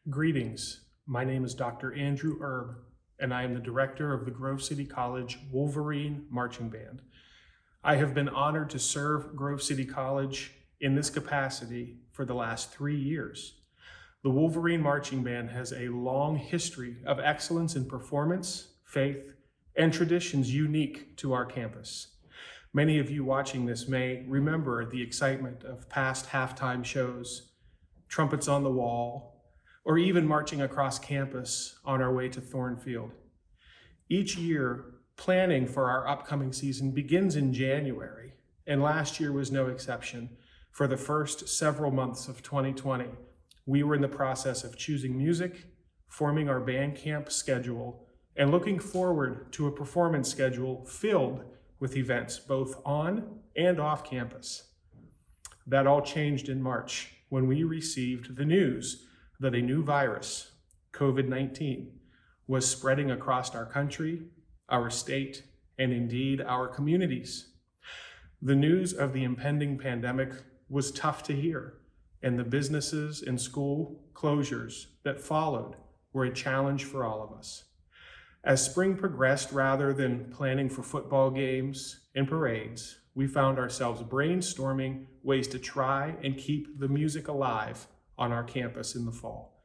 Greetings. My name is Dr. Andrew Erb, and I am the director of the Grove City College Wolverine Marching Band. I have been honored to serve Grove City College in this capacity for the last 3 years. The Wolverine Marching Band has a long history of excellence in performance, faith, and traditions unique to our campus. Many of you watching this may remember the excitement of past halftime shows, trumpets on the wall, or even marching across campus on our way to Thornfield. Each year, planning for our upcoming season begins in January, and last year was no exception. For the first several months of 2020, we were in the process of choosing music, forming our band camp schedule, and looking forward to a performance schedule filled with events both on and off campus. That all changed in March when we received the news that a new virus, COVID-19, was spreading across our country, our state, and indeed our communities. The news of the impending pandemic was tough to hear, and the businesses and school closures that followed were a challenge for all of us. As spring progressed, rather than planning for football games and parades, we found ourselves brainstorming ways to try and keep the music alive on our campus in the fall.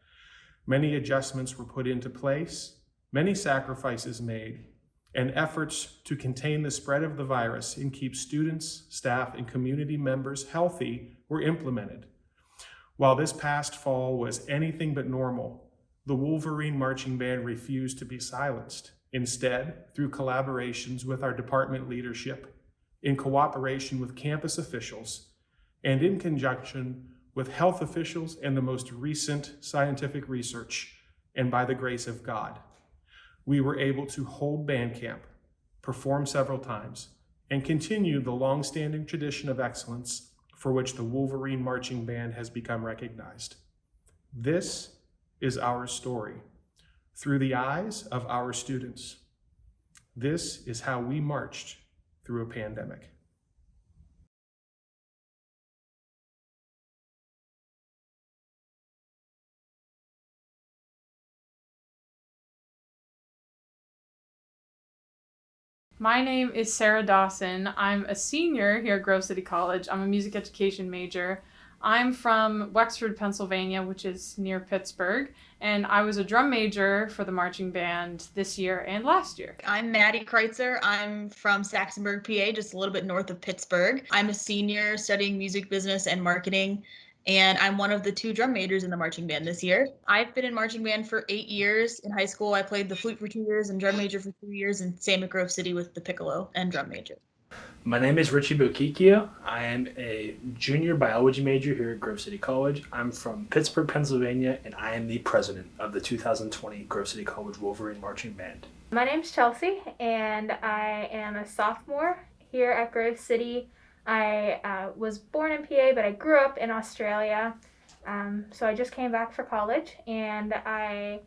Many adjustments were put into place, many sacrifices made, and efforts to contain the spread of the virus and keep students, staff, and community members healthy were implemented. While this past fall was anything but normal, the Wolverine Marching Band refused to be silenced. Instead, through collaborations with our department leadership, in cooperation with campus officials, and in conjunction with health officials and the most recent scientific research, and by the grace of God, we were able to hold band camp, perform several times, and continue the long-standing tradition of excellence for which the Wolverine Marching Band has become recognized. This is our story through the eyes of our students. This is how we marched through a pandemic. My name is Sarah Dawson. I'm a senior here at Grove City College. I'm a music education major. I'm from Wexford, Pennsylvania, which is near Pittsburgh, and I was a drum major for the marching band this year and last year. I'm Maddie Kreitzer. I'm from Saxonburg, PA, just a little bit north of Pittsburgh. I'm a senior studying music business and marketing, and I'm one of the 2 drum majors in the marching band this year. I've been in marching band for 8 years. In high school, I played the flute for 2 years and drum major for 2 years, and same at Grove City with the piccolo and drum major. My name is Richie Bokikio. I am a junior biology major here at Grove City College. I'm from Pittsburgh, Pennsylvania, and I am the president of the 2020 Grove City College Wolverine Marching Band. My name's Chelsea, and I am a sophomore here at Grove City. I was born in PA, but I grew up in Australia, so I just came back for college, and I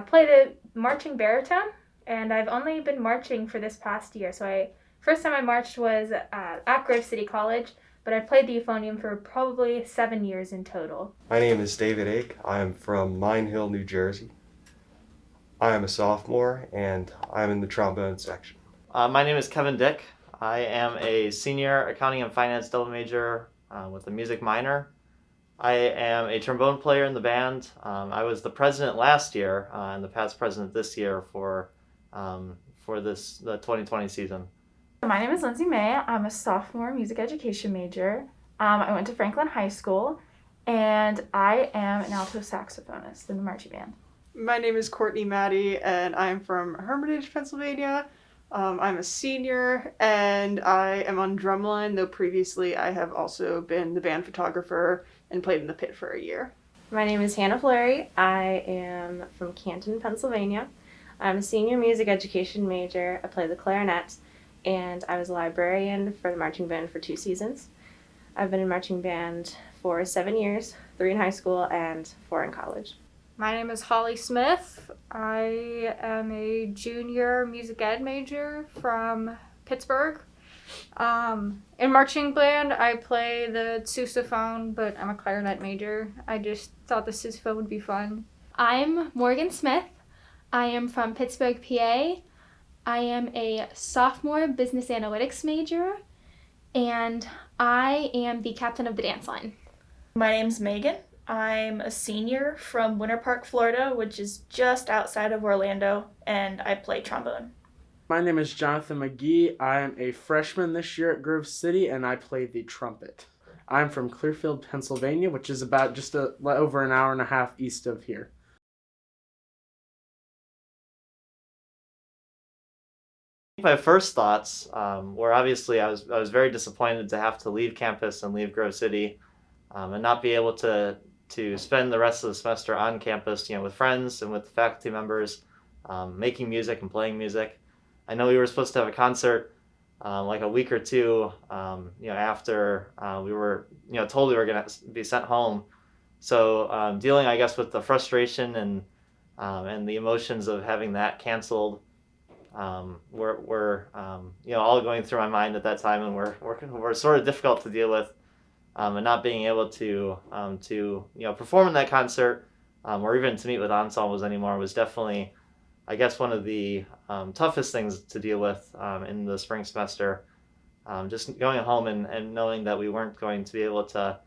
play the marching baritone, and I've only been marching for this past year. So first time I marched was at Grove City College, but I played the euphonium for probably 7 years in total. My name is David Ake. I am from Mine Hill, New Jersey. I am a sophomore, and I'm in the trombone section. My name is Kevin Dick. I am a senior accounting and finance double major with a music minor. I am a trombone player in the band. I was the president last year and the past president this year for the 2020 season. My name is Lindsay May. I'm a sophomore music education major. I went to Franklin High School, and I am an alto saxophonist in the marching band. My name is Courtney Maddie, and I'm from Hermitage, Pennsylvania. I'm a senior, and I am on drumline, though previously I have also been the band photographer and played in the pit for a year. My name is Hannah Fleury. I am from Canton, Pennsylvania. I'm a senior music education major. I play the clarinet, and I was a librarian for the marching band for 2 seasons. I've been in marching band for 7 years, 3 in high school and 4 in college. My name is Holly Smith. I am a junior music ed major from Pittsburgh. In marching band, I play the sousaphone, but I'm a clarinet major. I just thought the sousaphone would be fun. I'm Morgan Smith. I am from Pittsburgh, PA. I am a sophomore business analytics major, and I am the captain of the dance line. My name's Megan. I'm a senior from Winter Park, Florida, which is just outside of Orlando, and I play trombone. My name is Jonathan McGee. I am a freshman this year at Grove City, and I play the trumpet. I'm from Clearfield, Pennsylvania, which is about just over an hour and a half east of here. My first thoughts were obviously I was very disappointed to have to leave campus and leave Grove City, and not be able to spend the rest of the semester on campus, with friends and with faculty members, making music and playing music. I know we were supposed to have a concert like a week or two, after we were, told we were going to be sent home. So dealing, I guess, with the frustration and the emotions of having that canceled, were all going through my mind at that time, and were sort of difficult to deal with, and not being able to perform in that concert, or even to meet with ensembles anymore was definitely, I guess, one of the toughest things to deal with in the spring semester. Just going home and knowing that we weren't going to be able to,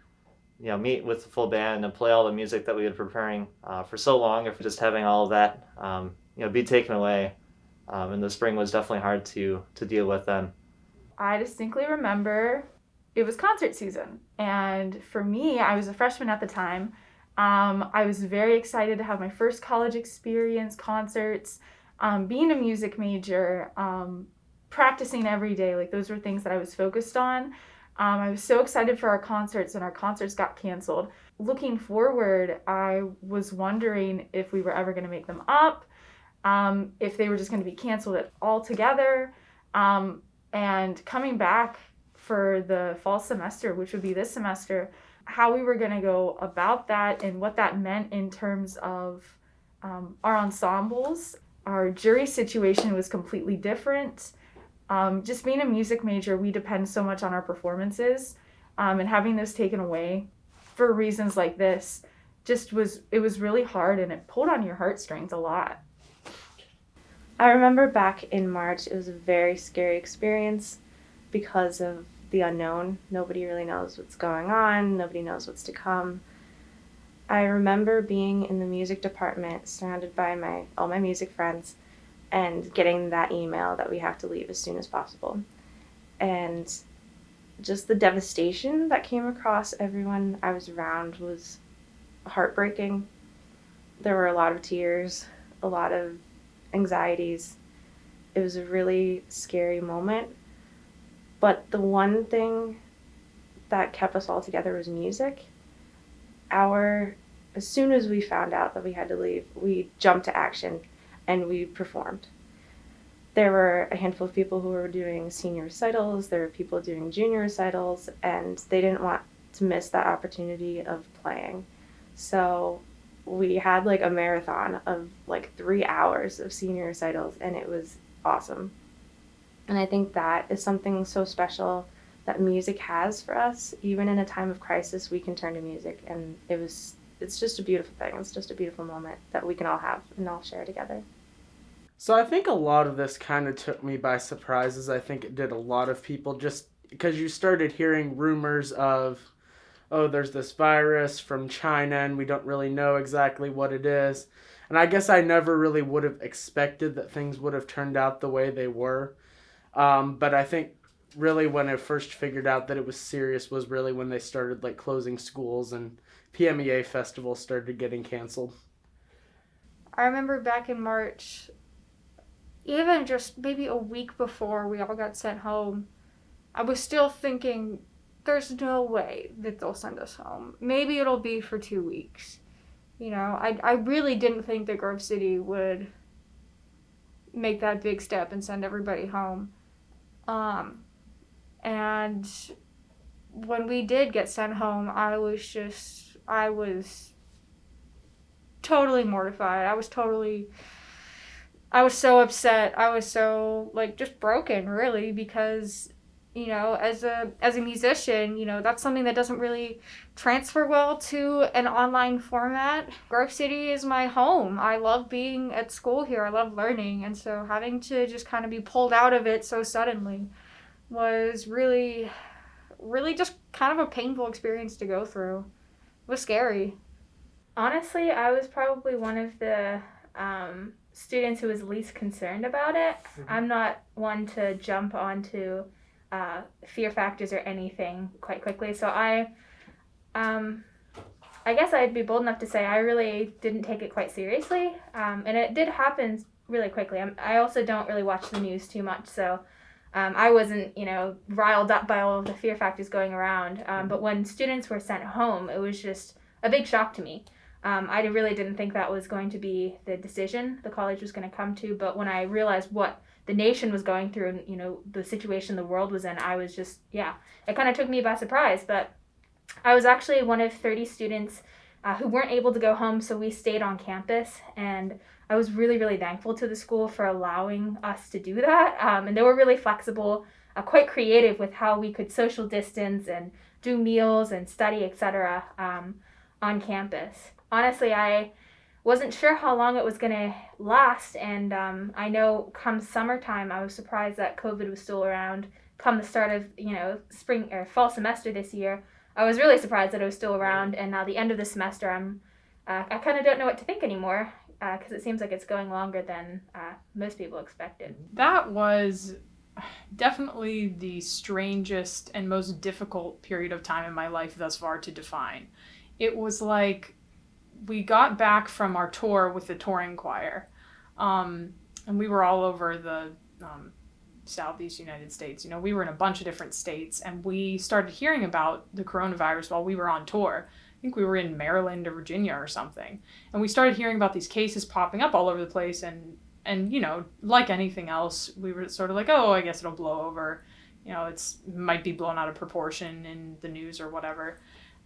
meet with the full band and play all the music that we had preparing for so long, if just having all of that, be taken away in the spring was definitely hard to deal with then. I distinctly remember it was concert season, and for me, I was a freshman at the time. I was very excited to have my first college experience, concerts, being a music major, practicing every day. Like, those were things that I was focused on. I was so excited for our concerts, and our concerts got canceled. Looking forward, I was wondering if we were ever going to make them up, if they were just going to be canceled altogether, and coming back for the fall semester, which would be this semester, how we were going to go about that and what that meant in terms of our ensembles. Our jury situation was completely different. Just being a music major, we depend so much on our performances, and having those taken away for reasons like this it was really hard, and it pulled on your heartstrings a lot. I remember back in March, it was a very scary experience because of the unknown. Nobody really knows what's going on. Nobody knows what's to come. I remember being in the music department surrounded by all my music friends and getting that email that we have to leave as soon as possible. And just the devastation that came across everyone I was around was heartbreaking. There were a lot of tears, a lot of anxieties. It was a really scary moment. But the one thing that kept us all together was music. As soon as we found out that we had to leave, we jumped to action and we performed. There were a handful of people who were doing senior recitals, there were people doing junior recitals, and they didn't want to miss that opportunity of playing. So we had like a marathon of like 3 hours of senior recitals, and it was awesome. And I think that is something so special that music has for us. Even in a time of crisis, we can turn to music, and it's just a beautiful thing. It's just a beautiful moment that we can all have and all share together. So I think a lot of this kind of took me by surprise, as I think it did a lot of people, just because you started hearing rumors of, oh, there's this virus from China and we don't really know exactly what it is. And I guess I never really would have expected that things would have turned out the way they were. But I think really when I first figured out that it was serious was really when they started like closing schools and PMEA festivals started getting canceled. I remember back in March, even just maybe a week before we all got sent home, I was still thinking, there's no way that they'll send us home. Maybe it'll be for 2 weeks. I really didn't think that Grove City would make that big step and send everybody home. And when we did get sent home, I was totally mortified. I was so upset. I was so, just broken, really, because, you know, as a musician, you know, that's something that doesn't really transfer well to an online format. Grove City is my home. I love being at school here. I love learning. And so having to just kind of be pulled out of it so suddenly was really, really just kind of a painful experience to go through. It was scary. Honestly, I was probably one of the students who was least concerned about it. I'm not one to jump onto fear factors or anything quite quickly. So I guess I'd be bold enough to say I really didn't take it quite seriously. And it did happen really quickly. I also don't really watch the news too much, so I wasn't, you know, riled up by all of the fear factors going around. But when students were sent home, it was just a big shock to me. I really didn't think that was going to be the decision the college was going to come to. But when I realized what the nation was going through and, you know, the situation the world was in, I was just, it kind of took me by surprise. But I was actually one of 30 students who weren't able to go home, so we stayed on campus. And I was really, really thankful to the school for allowing us to do that. And they were really flexible, quite creative with how we could social distance and do meals and study, etc. On campus. Honestly, I wasn't sure how long it was going to last, and I know come summertime I was surprised that COVID was still around. Come the start of, you know, spring or fall semester this year, I was really surprised that it was still around, and now the end of the semester I kind of don't know what to think anymore because it seems like it's going longer than most people expected. That was definitely the strangest and most difficult period of time in my life thus far to define. It was like we got back from our tour with the touring choir, and we were all over the Southeast United States. You know, we were in a bunch of different states, and we started hearing about the coronavirus while we were on tour. I think we were in Maryland or Virginia or something, and we started hearing about these cases popping up all over the place, and you know, like anything else, we were sort of like, oh, I guess it'll blow over. You know, might be blown out of proportion in the news or whatever.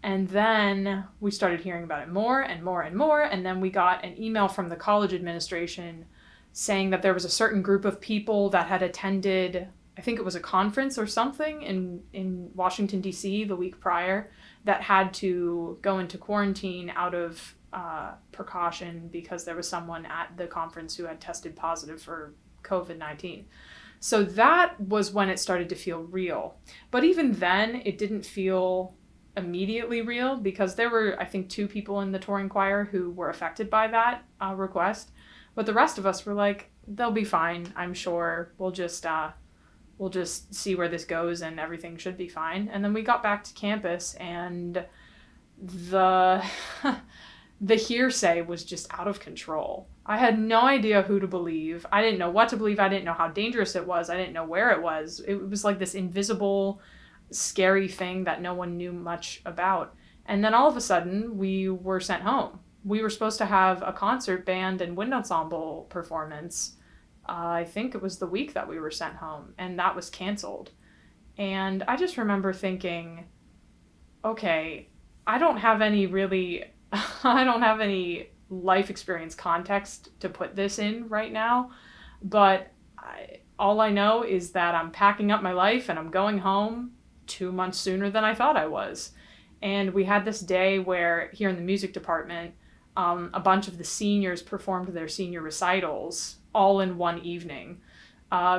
And then we started hearing about it more and more and more. And then we got an email from the college administration saying that there was a certain group of people that had attended, I think it was a conference or something in Washington, D.C. the week prior, that had to go into quarantine out of precaution because there was someone at the conference who had tested positive for COVID-19. So that was when it started to feel real. But even then, it didn't feel immediately real because there were, I think, 2 people in the touring choir who were affected by that request. But the rest of us were like, they'll be fine, I'm sure. We'll just see where this goes and everything should be fine. And then we got back to campus and the hearsay was just out of control. I had no idea who to believe. I didn't know what to believe. I didn't know how dangerous it was. I didn't know where it was. It was like this invisible, scary thing that no one knew much about. And then all of a sudden, we were sent home. We were supposed to have a concert, band, and wind ensemble performance. I think it was the week that we were sent home, and that was canceled. And I just remember thinking, okay, I don't have any life experience context to put this in right now, but all I know is that I'm packing up my life and I'm going home 2 months sooner than I thought I was. And we had this day where here in the music department, a bunch of the seniors performed their senior recitals all in one evening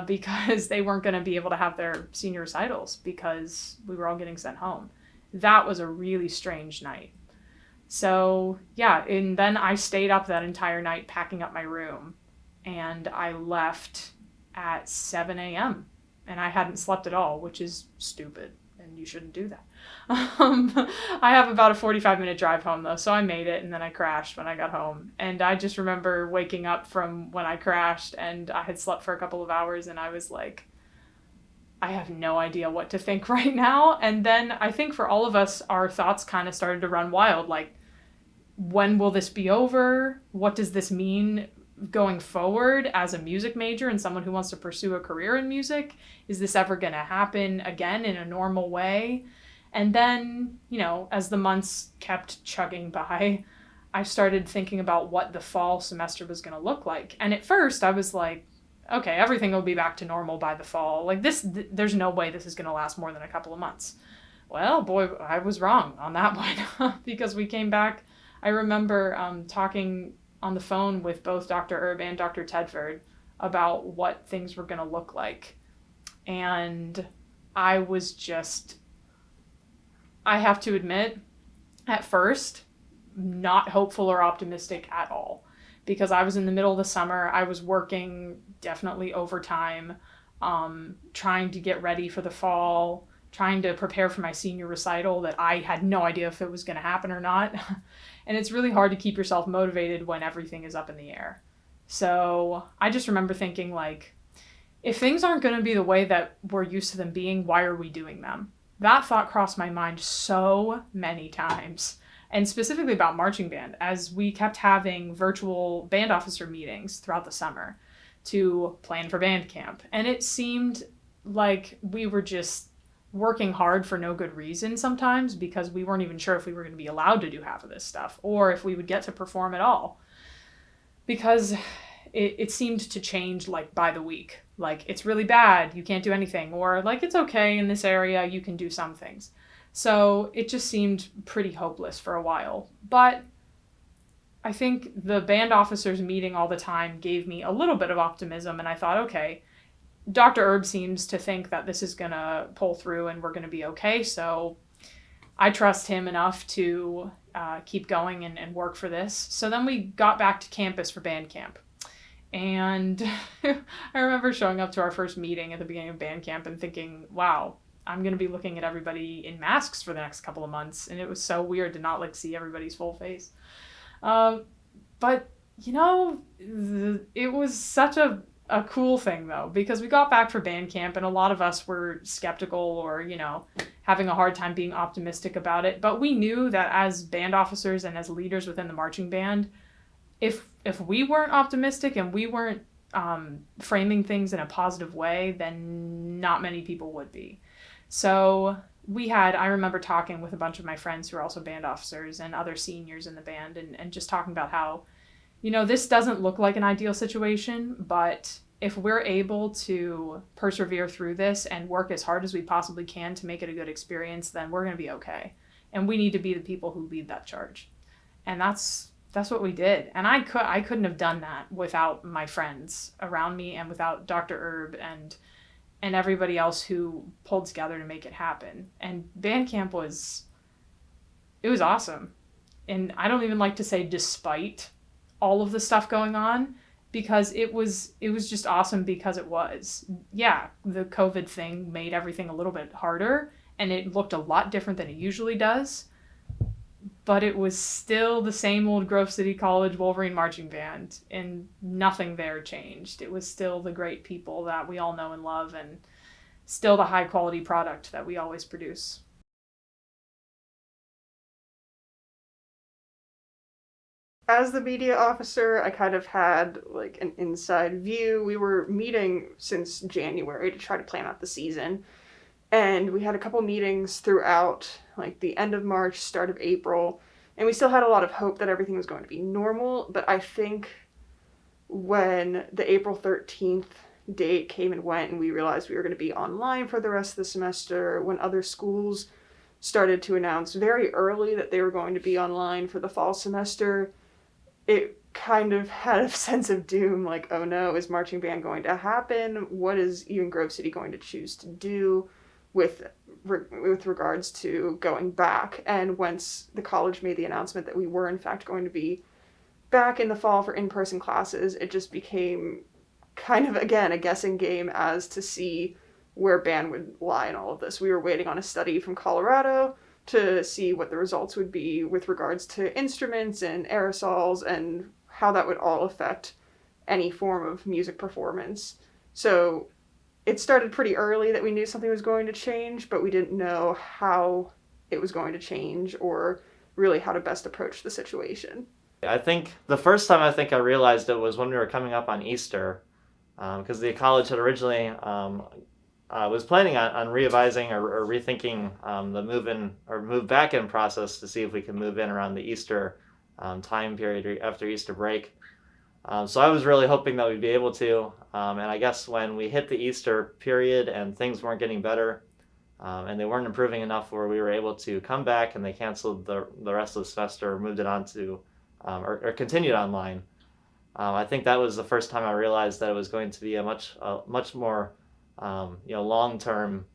because they weren't going to be able to have their senior recitals because we were all getting sent home. That was a really strange night. So yeah, and then I stayed up that entire night packing up my room, and I left at 7 a.m. and I hadn't slept at all, which is stupid, and you shouldn't do that. I have about a 45-minute drive home, though, so I made it, and then I crashed when I got home. And I just remember waking up from when I crashed, and I had slept for a couple of hours, and I was like, I have no idea what to think right now. And then I think for all of us, our thoughts kind of started to run wild, like, when will this be over? What does this mean going forward as a music major and someone who wants to pursue a career in music? Is this ever going to happen again in a normal way? And then, you know, as the months kept chugging by, I started thinking about what the fall semester was going to look like. And at first I was like, okay, everything will be back to normal by the fall. Like there's no way this is going to last more than a couple of months. Well, boy, I was wrong on that one because we came back. I remember talking on the phone with both Dr. Erb and Dr. Tedford about what things were going to look like. And I have to admit, at first, not hopeful or optimistic at all. Because I was in the middle of the summer, I was working definitely overtime, trying to get ready for the fall, trying to prepare for my senior recital that I had no idea if it was going to happen or not. And it's really hard to keep yourself motivated when everything is up in the air. So I just remember thinking, like, if things aren't going to be the way that we're used to them being, why are we doing them? That thought crossed my mind so many times. And specifically about marching band, as we kept having virtual band officer meetings throughout the summer to plan for band camp. And it seemed like we were just working hard for no good reason sometimes, because we weren't even sure if we were going to be allowed to do half of this stuff or if we would get to perform at all. Because it seemed to change like by the week. Like, it's really bad, you can't do anything, or like, it's okay in this area, you can do some things. So it just seemed pretty hopeless for a while. But I think the band officers meeting all the time gave me a little bit of optimism, and I thought, okay, Dr. Erb seems to think that this is going to pull through and we're going to be okay, so I trust him enough to keep going and work for this. So then we got back to campus for band camp. And I remember showing up to our first meeting at the beginning of band camp and thinking, wow, I'm going to be looking at everybody in masks for the next couple of months. And it was so weird to not like see everybody's full face. But, you know, it was such a cool thing, though, because we got back for band camp and a lot of us were skeptical or, you know, having a hard time being optimistic about it. But we knew that as band officers and as leaders within the marching band, if we weren't optimistic and we weren't framing things in a positive way, then not many people would be. So I remember talking with a bunch of my friends who are also band officers and other seniors in the band and just talking about how, you know, this doesn't look like an ideal situation, but if we're able to persevere through this and work as hard as we possibly can to make it a good experience, then we're going to be okay. And we need to be the people who lead that charge. And that's what we did. And I couldn't have done that without my friends around me and without Dr. Erb and everybody else who pulled together to make it happen. And band camp was awesome. And I don't even like to say despite all of the stuff going on, because it was just awesome because it was. Yeah, the COVID thing made everything a little bit harder and it looked a lot different than it usually does. But it was still the same old Grove City College Wolverine marching band, and nothing there changed. It was still the great people that we all know and love, and still the high quality product that we always produce. As the media officer, I kind of had like an inside view. We were meeting since January to try to plan out the season. And we had a couple meetings throughout like the end of March, start of April, and we still had a lot of hope that everything was going to be normal. But I think when the April 13th date came and went and we realized we were going to be online for the rest of the semester, when other schools started to announce very early that they were going to be online for the fall semester, it kind of had a sense of doom, like, oh no, is marching band going to happen? What is even Grove City going to choose to do with regards to going back? And once the college made the announcement that we were in fact going to be back in the fall for in-person classes, it just became kind of, again, a guessing game as to see where band would lie in all of this. We were waiting on a study from Colorado to see what the results would be with regards to instruments and aerosols and how that would all affect any form of music performance. So it started pretty early that we knew something was going to change, but we didn't know how it was going to change or really how to best approach the situation. I think the first time I realized it was when we were coming up on Easter, because the college had originally was planning on revising or rethinking the move-in or move-back-in process to see if we could move in around the Easter time period after Easter break. So I was really hoping that we'd be able to. And I guess when we hit the Easter period and things weren't getting better, and they weren't improving enough where we were able to come back, and they canceled the rest of the semester, or moved it on to, or continued online. I think that was the first time I realized that it was going to be a much more long-term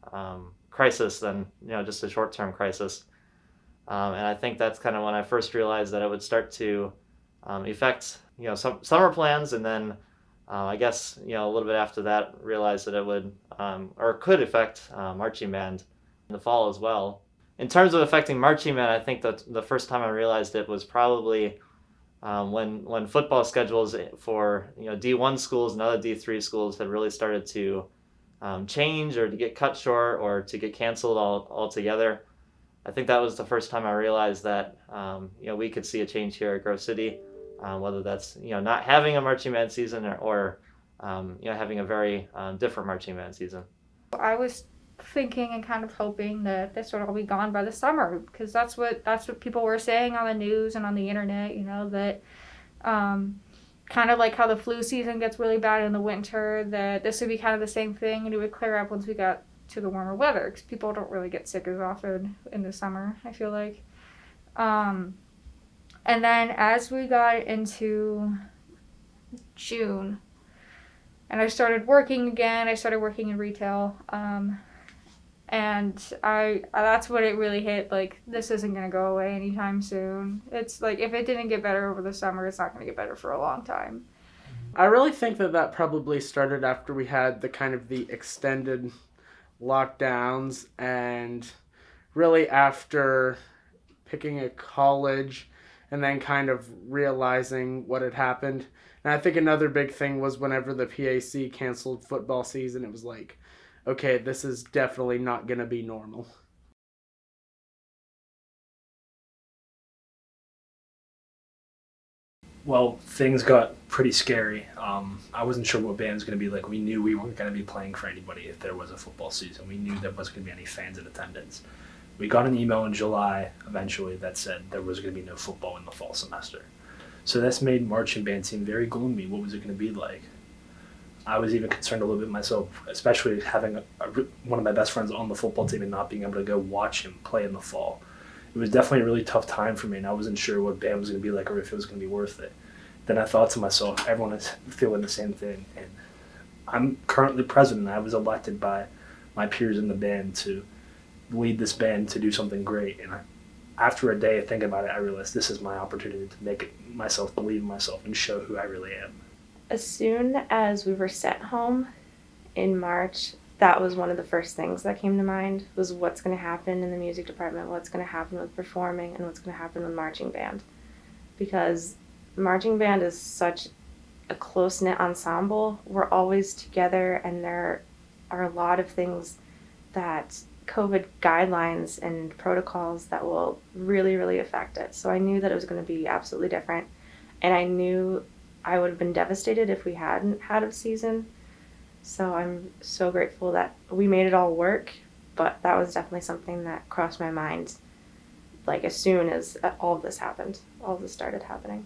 crisis than just a short-term crisis. And I think that's kind of when I first realized that it would start to affect some summer plans, and then I guess a little bit after that realized that it would or could affect marching band in the fall as well. In terms of affecting marching band, I think that the first time I realized it was probably when football schedules for D1 schools and other D3 schools had really started to change, or to get cut short, or to get canceled altogether. I think that was the first time I realized that we could see a change here at Grove City, whether that's not having a marching band season, or having a very different marching band season. I was thinking and kind of hoping that this would all be gone by the summer, because that's what people were saying on the news and on the internet. That kind of like how the flu season gets really bad in the winter, that this would be kind of the same thing, and it would clear up once we got to the warmer weather, because people don't really get sick as often in the summer, I feel like. And then as we got into June and I started working again, I started working in retail, and that's when it really hit, like, this isn't going to go away anytime soon. It's like, if it didn't get better over the summer, it's not going to get better for a long time. I really think that probably started after we had the extended lockdowns, and really after picking a college and then kind of realizing what had happened. And I think another big thing was whenever the PAC canceled football season, it was like, okay, this is definitely not going to be normal. Well, things got pretty scary. I wasn't sure what band was going to be like. We knew we weren't going to be playing for anybody if there was a football season. We knew there wasn't going to be any fans in attendance. We got an email in July, eventually, that said there was going to be no football in the fall semester. So this made marching band seem very gloomy. What was it going to be like? I was even concerned a little bit myself, especially having one of my best friends on the football team and not being able to go watch him play in the fall. It was definitely a really tough time for me, and I wasn't sure what band was going to be like or if it was going to be worth it. Then I thought to myself, everyone is feeling the same thing, and I'm currently president. I was elected by my peers in the band to lead this band to do something great, and after a day of thinking about it, I realized this is my opportunity to make myself believe in myself and show who I really am. As soon as we were sent home in March, that was one of the first things that came to mind, was what's going to happen in the music department, what's going to happen with performing, and what's going to happen with marching band. Because marching band is such a close-knit ensemble. We're always together, and there are a lot of things that COVID guidelines and protocols that will really, really affect it. So I knew that it was going to be absolutely different, and I knew I would have been devastated if we hadn't had a season. So I'm so grateful that we made it all work, but that was definitely something that crossed my mind, like, as soon as all of this happened, all of this started happening.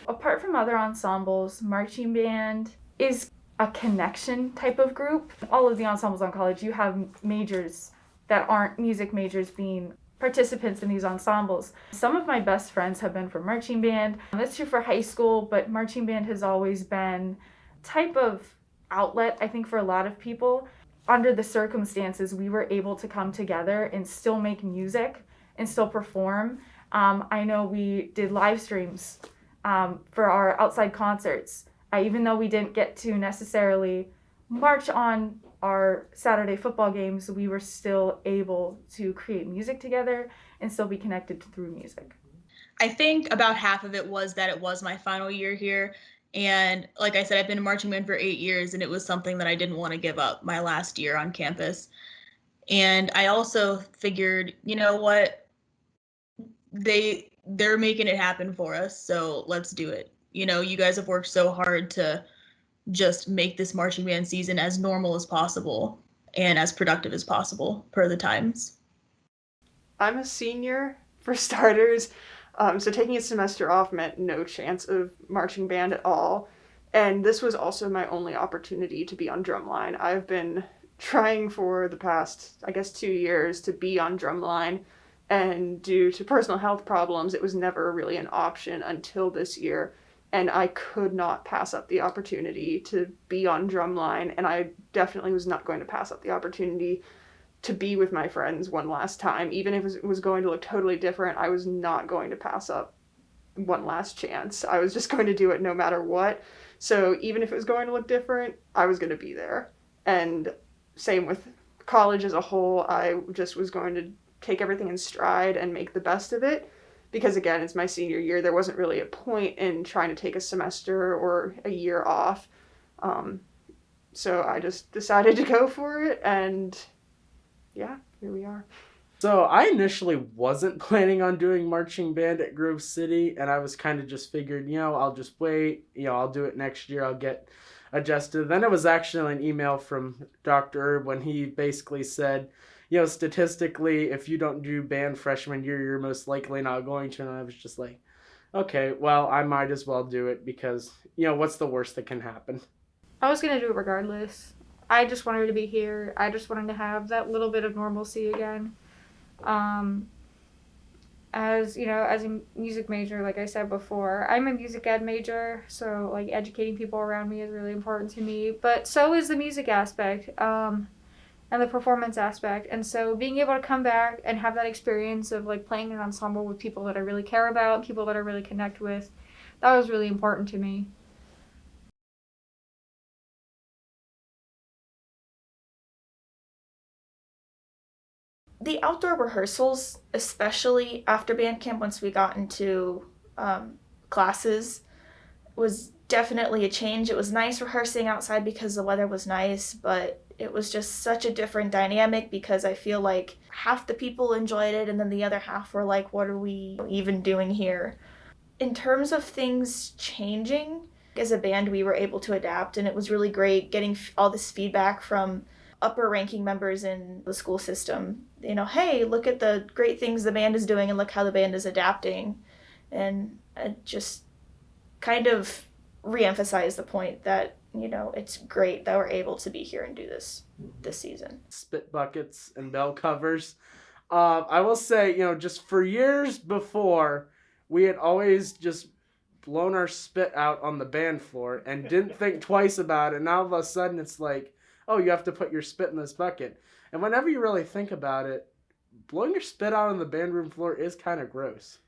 Apart from other ensembles, marching band is a connection type of group. All of the ensembles on college, you have majors that aren't music majors being participants in these ensembles. Some of my best friends have been from marching band. That's true for high school, but marching band has always been a type of outlet, I think, for a lot of people. Under the circumstances, we were able to come together and still make music and still perform. I know we did live streams for our outside concerts. Even though we didn't get to necessarily march on our Saturday football games, we were still able to create music together and still be connected through music. I think about half of it was that it was my final year here. And like I said, I've been in marching band for 8 years, and it was something that I didn't want to give up my last year on campus. And I also figured, you know what, they're making it happen for us, so let's do it. You guys have worked so hard to just make this marching band season as normal as possible and as productive as possible per the times. I'm a senior, for starters. So taking a semester off meant no chance of marching band at all. And this was also my only opportunity to be on drumline. I've been trying for the past, I guess, 2 years to be on drumline, and due to personal health problems, it was never really an option until this year. And I could not pass up the opportunity to be on drumline, and I definitely was not going to pass up the opportunity to be with my friends one last time. Even if it was going to look totally different, I was not going to pass up one last chance. I was just going to do it no matter what. So even if it was going to look different, I was going to be there. And same with college as a whole, I just was going to take everything in stride and make the best of it. Because again, it's my senior year. There wasn't really a point in trying to take a semester or a year off. So I just decided to go for it, and yeah, here we are. So I initially wasn't planning on doing marching band at Grove City, and I was kind of just figured, I'll just wait, I'll do it next year, I'll get adjusted. Then it was actually an email from Dr. Erb when he basically said, statistically, if you don't do band freshman year, you're most likely not going to. And I was just like, okay, well, I might as well do it because, what's the worst that can happen? I was going to do it regardless. I just wanted to be here. I just wanted to have that little bit of normalcy again. As a music major, like I said before, I'm a music ed major, so like educating people around me is really important to me, but so is the music aspect, and the performance aspect. And so being able to come back and have that experience of like playing an ensemble with people that I really care about, people that I really connect with, that was really important to me. The outdoor rehearsals, especially after band camp, once we got into classes, was definitely a change. It was nice rehearsing outside because the weather was nice, but it was just such a different dynamic because I feel like half the people enjoyed it and then the other half were like, what are we even doing here? In terms of things changing, as a band we were able to adapt, and it was really great getting all this feedback from upper ranking members in the school system. Hey, look at the great things the band is doing and look how the band is adapting. And it just kind of re-emphasized the point that it's great that we're able to be here and do this season. Spit buckets and bell covers. I will say, just for years before, we had always just blown our spit out on the band floor and didn't think twice about it. Now all of a sudden it's like, oh, you have to put your spit in this bucket. And whenever you really think about it, blowing your spit out on the band room floor is kind of gross.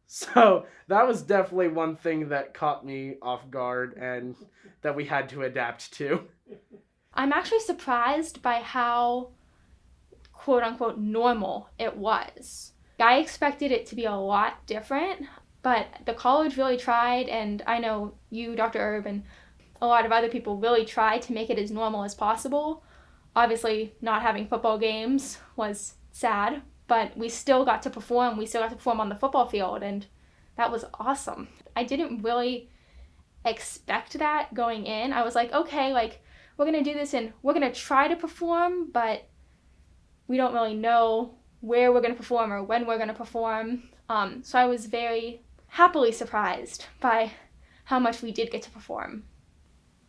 So that was definitely one thing that caught me off guard and that we had to adapt to. I'm actually surprised by how quote-unquote normal it was. I expected it to be a lot different, but the college really tried, and I know you, Dr. Erb, and a lot of other people really tried to make it as normal as possible. Obviously, not having football games was sad, but we still got to perform. We still got to perform on the football field, and that was awesome. I didn't really expect that going in. I was like, okay, we're going to do this and we're going to try to perform, but we don't really know where we're going to perform or when we're going to perform. So I was very happily surprised by how much we did get to perform.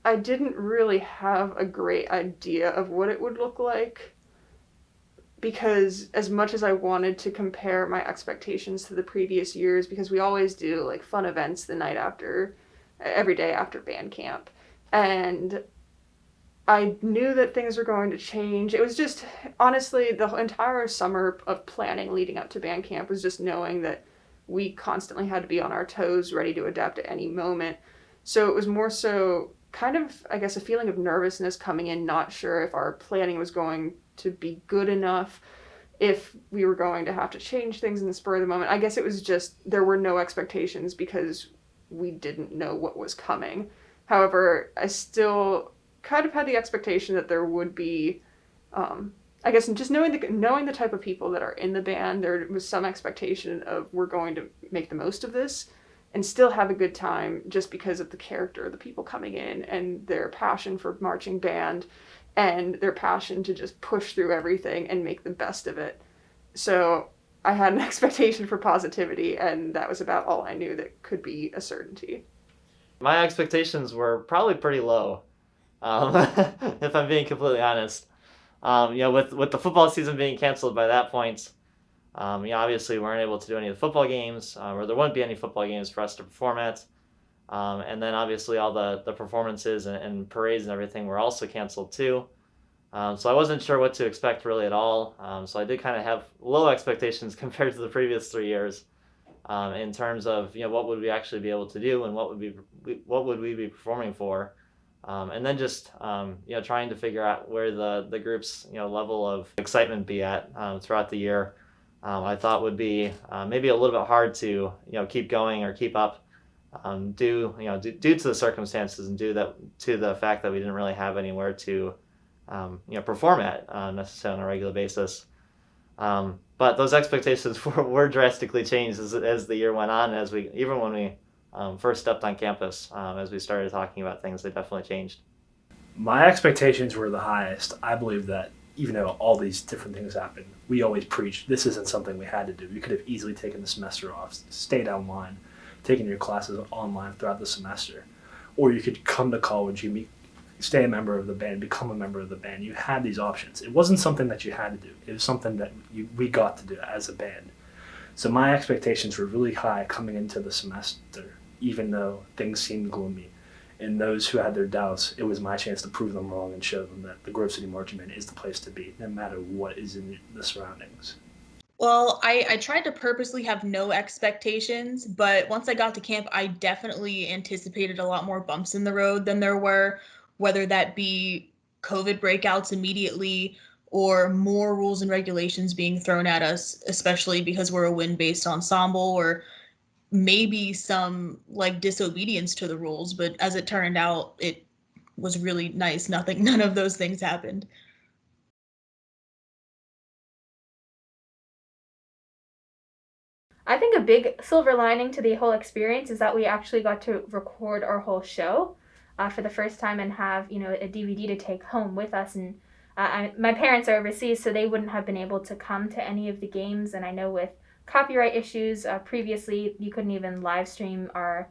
I didn't really have a great idea of what it would look like, because as much as I wanted to compare my expectations to the previous years, because we always do like fun events the night after, every day after band camp, and I knew that things were going to change. It was just, honestly, the entire summer of planning leading up to band camp was just knowing that we constantly had to be on our toes, ready to adapt at any moment. So it was more so kind of, I guess, a feeling of nervousness coming in, not sure if our planning was going to be good enough, if we were going to have to change things in the spur of the moment. I guess it was just, there were no expectations because we didn't know what was coming. However, I still kind of had the expectation that there would be, I guess, just knowing the type of people that are in the band, there was some expectation of we're going to make the most of this and still have a good time just because of the character of the people coming in and their passion for marching band and their passion to just push through everything and make the best of it. So I had an expectation for positivity, and that was about all I knew that could be a certainty. My expectations were probably pretty low, if I'm being completely honest. With the football season being canceled by that point, obviously we weren't able to do any of the football games, or there wouldn't be any football games for us to perform at. And then obviously all the performances and parades and everything were also canceled too. So I wasn't sure what to expect really at all. So I did kind of have low expectations compared to the previous 3 years, in terms of what would we actually be able to do and what would we be performing for, and then just trying to figure out where the group's level of excitement be at throughout the year. I thought would be maybe a little bit hard to keep going or keep up, due to the circumstances and due to the fact that we didn't really have anywhere to perform at necessarily on a regular basis. But those expectations were drastically changed as the year went on, even when we first stepped on campus, as we started talking about things, they definitely changed. My expectations were the highest. I believe that even though all these different things happened, we always preached this isn't something we had to do. You could have easily taken the semester off, stayed online, taken your classes online throughout the semester, or you could come to college, stay a member of the band, become a member of the band. You had these options. It wasn't something that you had to do. It was something that we got to do as a band. So my expectations were really high coming into the semester, even though things seemed gloomy. And those who had their doubts, it was my chance to prove them wrong and show them that the Grove City Marching Band is the place to be, no matter what is in the surroundings. Well, I tried to purposely have no expectations, but once I got to camp, I definitely anticipated a lot more bumps in the road than there were, whether that be COVID breakouts immediately or more rules and regulations being thrown at us, especially because we're a wind-based ensemble, or maybe some like disobedience to the rules. But as it turned out, it was really nice. None of those things happened. I think a big silver lining to the whole experience is that we actually got to record our whole show for the first time and have a DVD to take home with us. And my parents are overseas, so they wouldn't have been able to come to any of the games. And I know with copyright issues previously, you couldn't even live stream our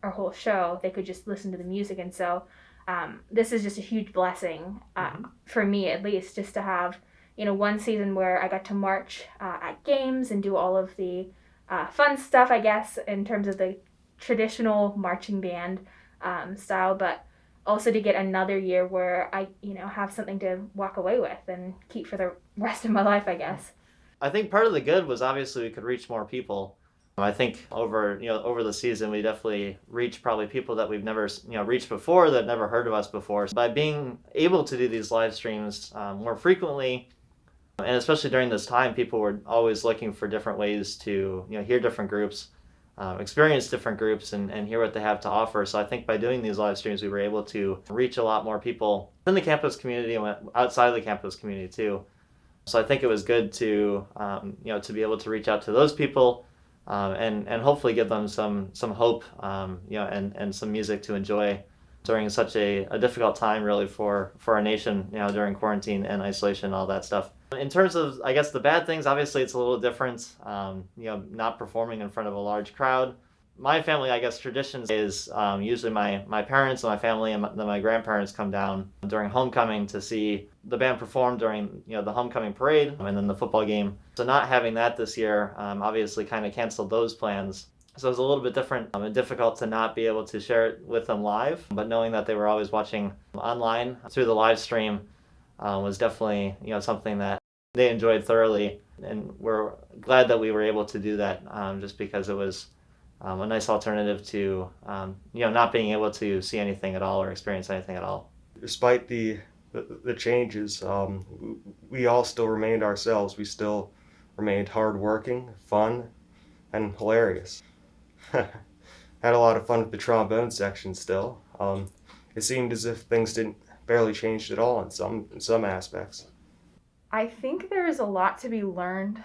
whole show. They could just listen to the music. And so this is just a huge blessing for me, at least, just to have one season where I got to march at games and do all of the fun stuff, I guess, in terms of the traditional marching band style, but also to get another year where I, have something to walk away with and keep for the rest of my life, I guess. I think part of the good was obviously we could reach more people. I think over the season we definitely reached probably people that we've never reached before, that never heard of us before. By being able to do these live streams more frequently, and especially during this time, people were always looking for different ways to hear different groups, experience different groups, and hear what they have to offer. So I think by doing these live streams, we were able to reach a lot more people in the campus community and outside of the campus community too. So I think it was good to to be able to reach out to those people, and hopefully give them some hope, and some music to enjoy during such a difficult time really for our nation, during quarantine and isolation and all that stuff. In terms of, I guess, the bad things, obviously it's a little different, not performing in front of a large crowd. My family, I guess, traditions is usually my parents and my family and then my grandparents come down during homecoming to see the band perform during the homecoming parade and then the football game. So not having that this year obviously kind of canceled those plans. So it was a little bit different and difficult to not be able to share it with them live, but knowing that they were always watching online through the live stream was definitely something that they enjoyed thoroughly, and we're glad that we were able to do that, just because it was a nice alternative to not being able to see anything at all or experience anything at all. Despite the changes, we all still remained ourselves. We still remained hardworking, fun, and hilarious. Had a lot of fun with the trombone section still. It seemed as if things didn't barely changed at all in some aspects. I think there is a lot to be learned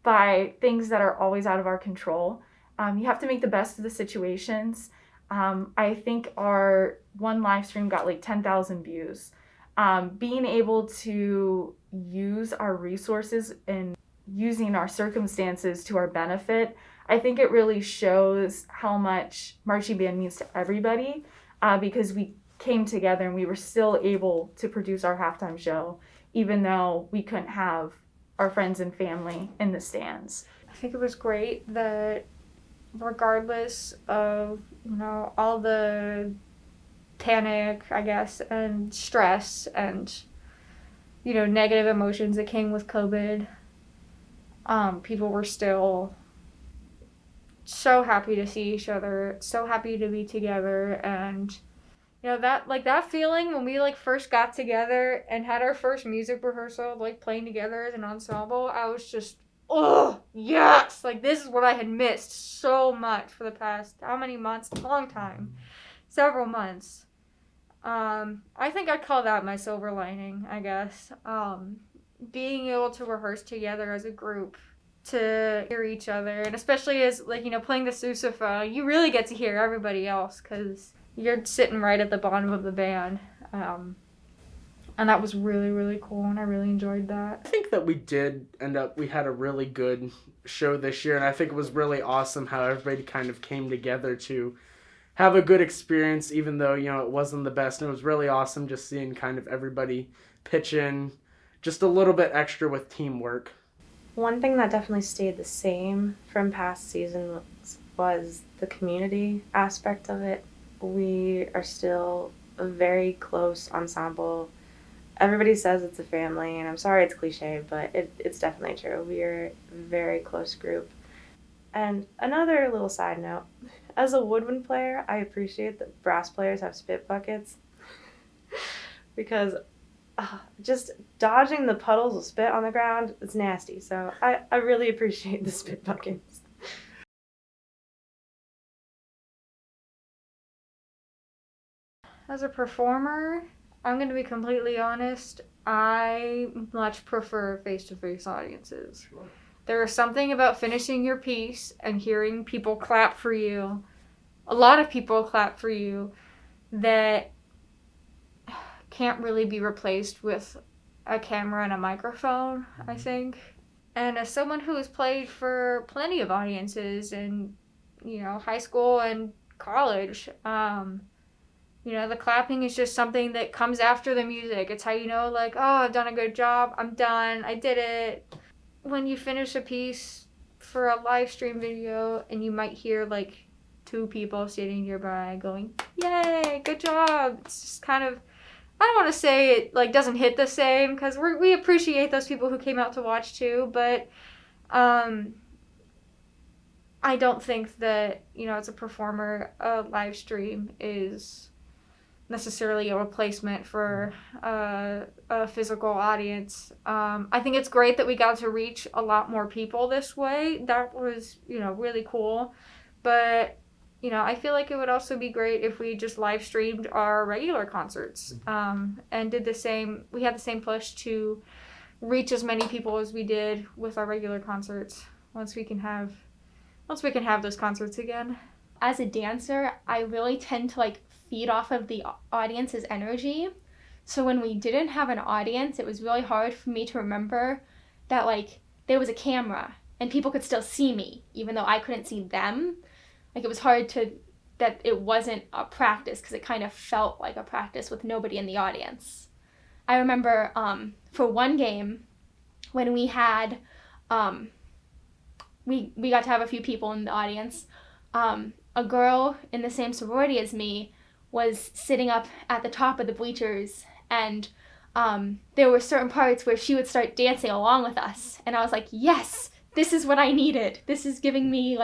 by things that are always out of our control. You have to make the best of the situations. I think our one live stream got like 10,000 views. Being able to use our resources in using our circumstances to our benefit. I think it really shows how much marching band means to everybody, because we came together and we were still able to produce our halftime show, even though we couldn't have our friends and family in the stands. I think it was great that regardless of, all the panic, I guess, and stress and, negative emotions that came with COVID, people were still so happy to see each other, so happy to be together. And that feeling when we first got together and had our first music rehearsal, playing together as an ensemble, I was just, oh yes, this is what I had missed so much for the past how many months? A long time, several months. I think I'd call that my silver lining, I guess. Being able to rehearse together as a group, to hear each other, and especially as playing the sousaphone, you really get to hear everybody else because you're sitting right at the bottom of the band. And that was really, really cool, and I really enjoyed that. I think that we had a really good show this year, and I think it was really awesome how everybody kind of came together to have a good experience, even though, it wasn't the best. And it was really awesome just seeing kind of everybody pitch in just a little bit extra with teamwork. One thing that definitely stayed the same from past seasons was the community aspect of it. We are still a very close ensemble. Everybody says it's a family, and I'm sorry it's cliche, but it's definitely true. We are a very close group. And another little side note, as a woodwind player, I appreciate that brass players have spit buckets because just dodging the puddles of spit on the ground, it's nasty. So I really appreciate the spit buckets. As a performer, I'm going to be completely honest, I much prefer face-to-face audiences. Sure. There is something about finishing your piece and hearing people clap for you, a lot of people clap for you, that can't really be replaced with a camera and a microphone, I think. And as someone who has played for plenty of audiences in, high school and college, the clapping is just something that comes after the music. It's how you know, oh, I've done a good job, I'm done, I did it. When you finish a piece for a live stream video and you might hear, two people sitting nearby going, yay, good job. It's just kind of, I don't want to say it, doesn't hit the same, because we appreciate those people who came out to watch too, but I don't think that, as a performer, a live stream is necessarily a replacement for a physical audience. I think it's great that we got to reach a lot more people this way. That was, really cool. But, I feel like it would also be great if we just live streamed our regular concerts and did the same. We had the same push to reach as many people as we did with our regular concerts once we can have those concerts again. As a dancer, I really tend to feed off of the audience's energy. So when we didn't have an audience, it was really hard for me to remember that there was a camera and people could still see me, even though I couldn't see them. It was hard that it wasn't a practice, because it kind of felt like a practice with nobody in the audience. I remember for one game when we had, we got to have a few people in the audience. A girl in the same sorority as me was sitting up at the top of the bleachers, and there were certain parts where she would start dancing along with us, and I was like, yes, this is what I needed. This is giving me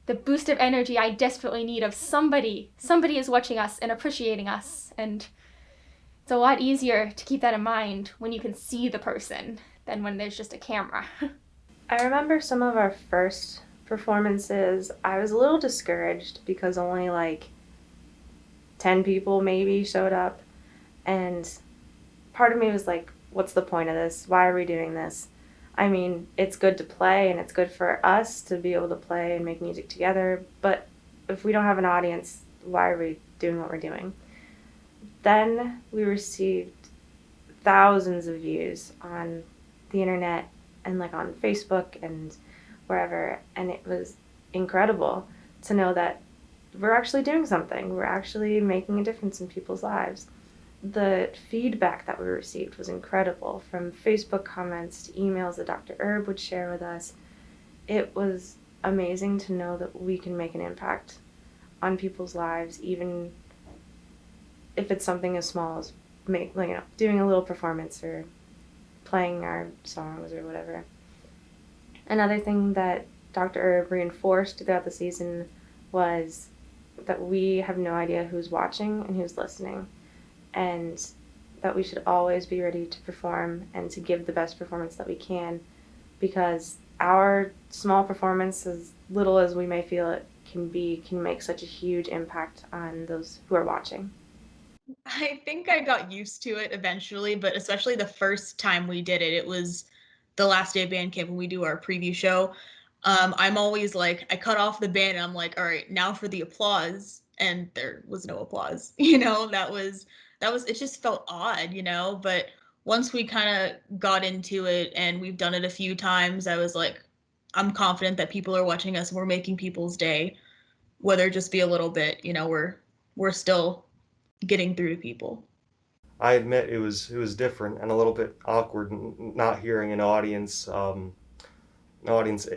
the boost of energy I desperately need of somebody is watching us and appreciating us. And it's a lot easier to keep that in mind when you can see the person than when there's just a camera. I remember some of our first performances, I was a little discouraged because only 10 people maybe showed up, and part of me was like, what's the point of this? Why are we doing this? I mean, it's good to play and it's good for us to be able to play and make music together, but if we don't have an audience, why are we doing what we're doing? Then we received thousands of views on the internet and like on Facebook and wherever, and it was incredible to know that we're actually doing something. We're actually making a difference in people's lives. The feedback that we received was incredible, from Facebook comments to emails that Dr. Erb would share with us. It was amazing to know that we can make an impact on people's lives, even if it's something as small as doing a little performance or playing our songs or whatever. Another thing that Dr. Erb reinforced throughout the season was that we have no idea who's watching and who's listening, and that we should always be ready to perform and to give the best performance that we can, because our small performance, as little as we may feel it can make such a huge impact on those who are watching. I think I got used to it eventually, but especially the first time we did it, it was the last day of band camp when we do our preview show. I'm always like, I cut off the band and I'm like, all right, now for the applause. And there was no applause. It just felt odd, but once we kind of got into it and we've done it a few times, I was like, I'm confident that people are watching us and we're making people's day, whether it just be a little bit, we're still getting through to people. I admit it was different and a little bit awkward not hearing an audience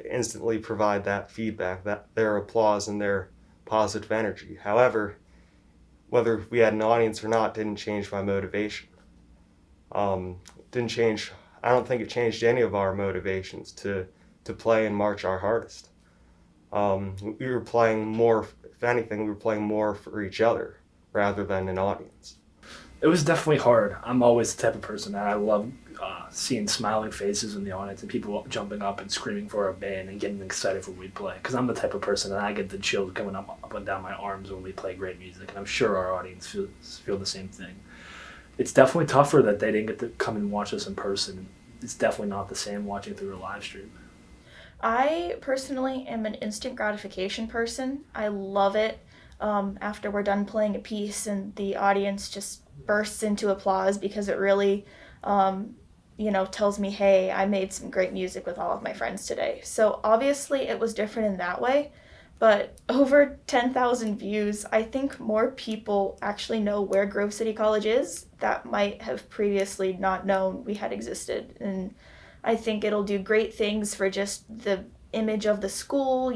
instantly provide that feedback, that their applause and their positive energy. However, whether we had an audience or not didn't change my motivation. Didn't change. I don't think it changed any of our motivations to play and march our hardest. We were playing more. If anything, we were playing more for each other rather than an audience. It was definitely hard. I'm always the type of person that I love seeing smiling faces in the audience and people jumping up and screaming for our band and getting excited for when we play. Because I'm the type of person that I get the chills coming up and down my arms when we play great music, and I'm sure our audience feel the same thing. It's definitely tougher that they didn't get to come and watch us in person. It's definitely not the same watching through a live stream. I personally am an instant gratification person. I love it after we're done playing a piece and the audience just bursts into applause, because it really, tells me, hey, I made some great music with all of my friends today. So obviously it was different in that way, but over 10,000 views, I think more people actually know where Grove City College is that might have previously not known we had existed. And I think it'll do great things for just the image of the school.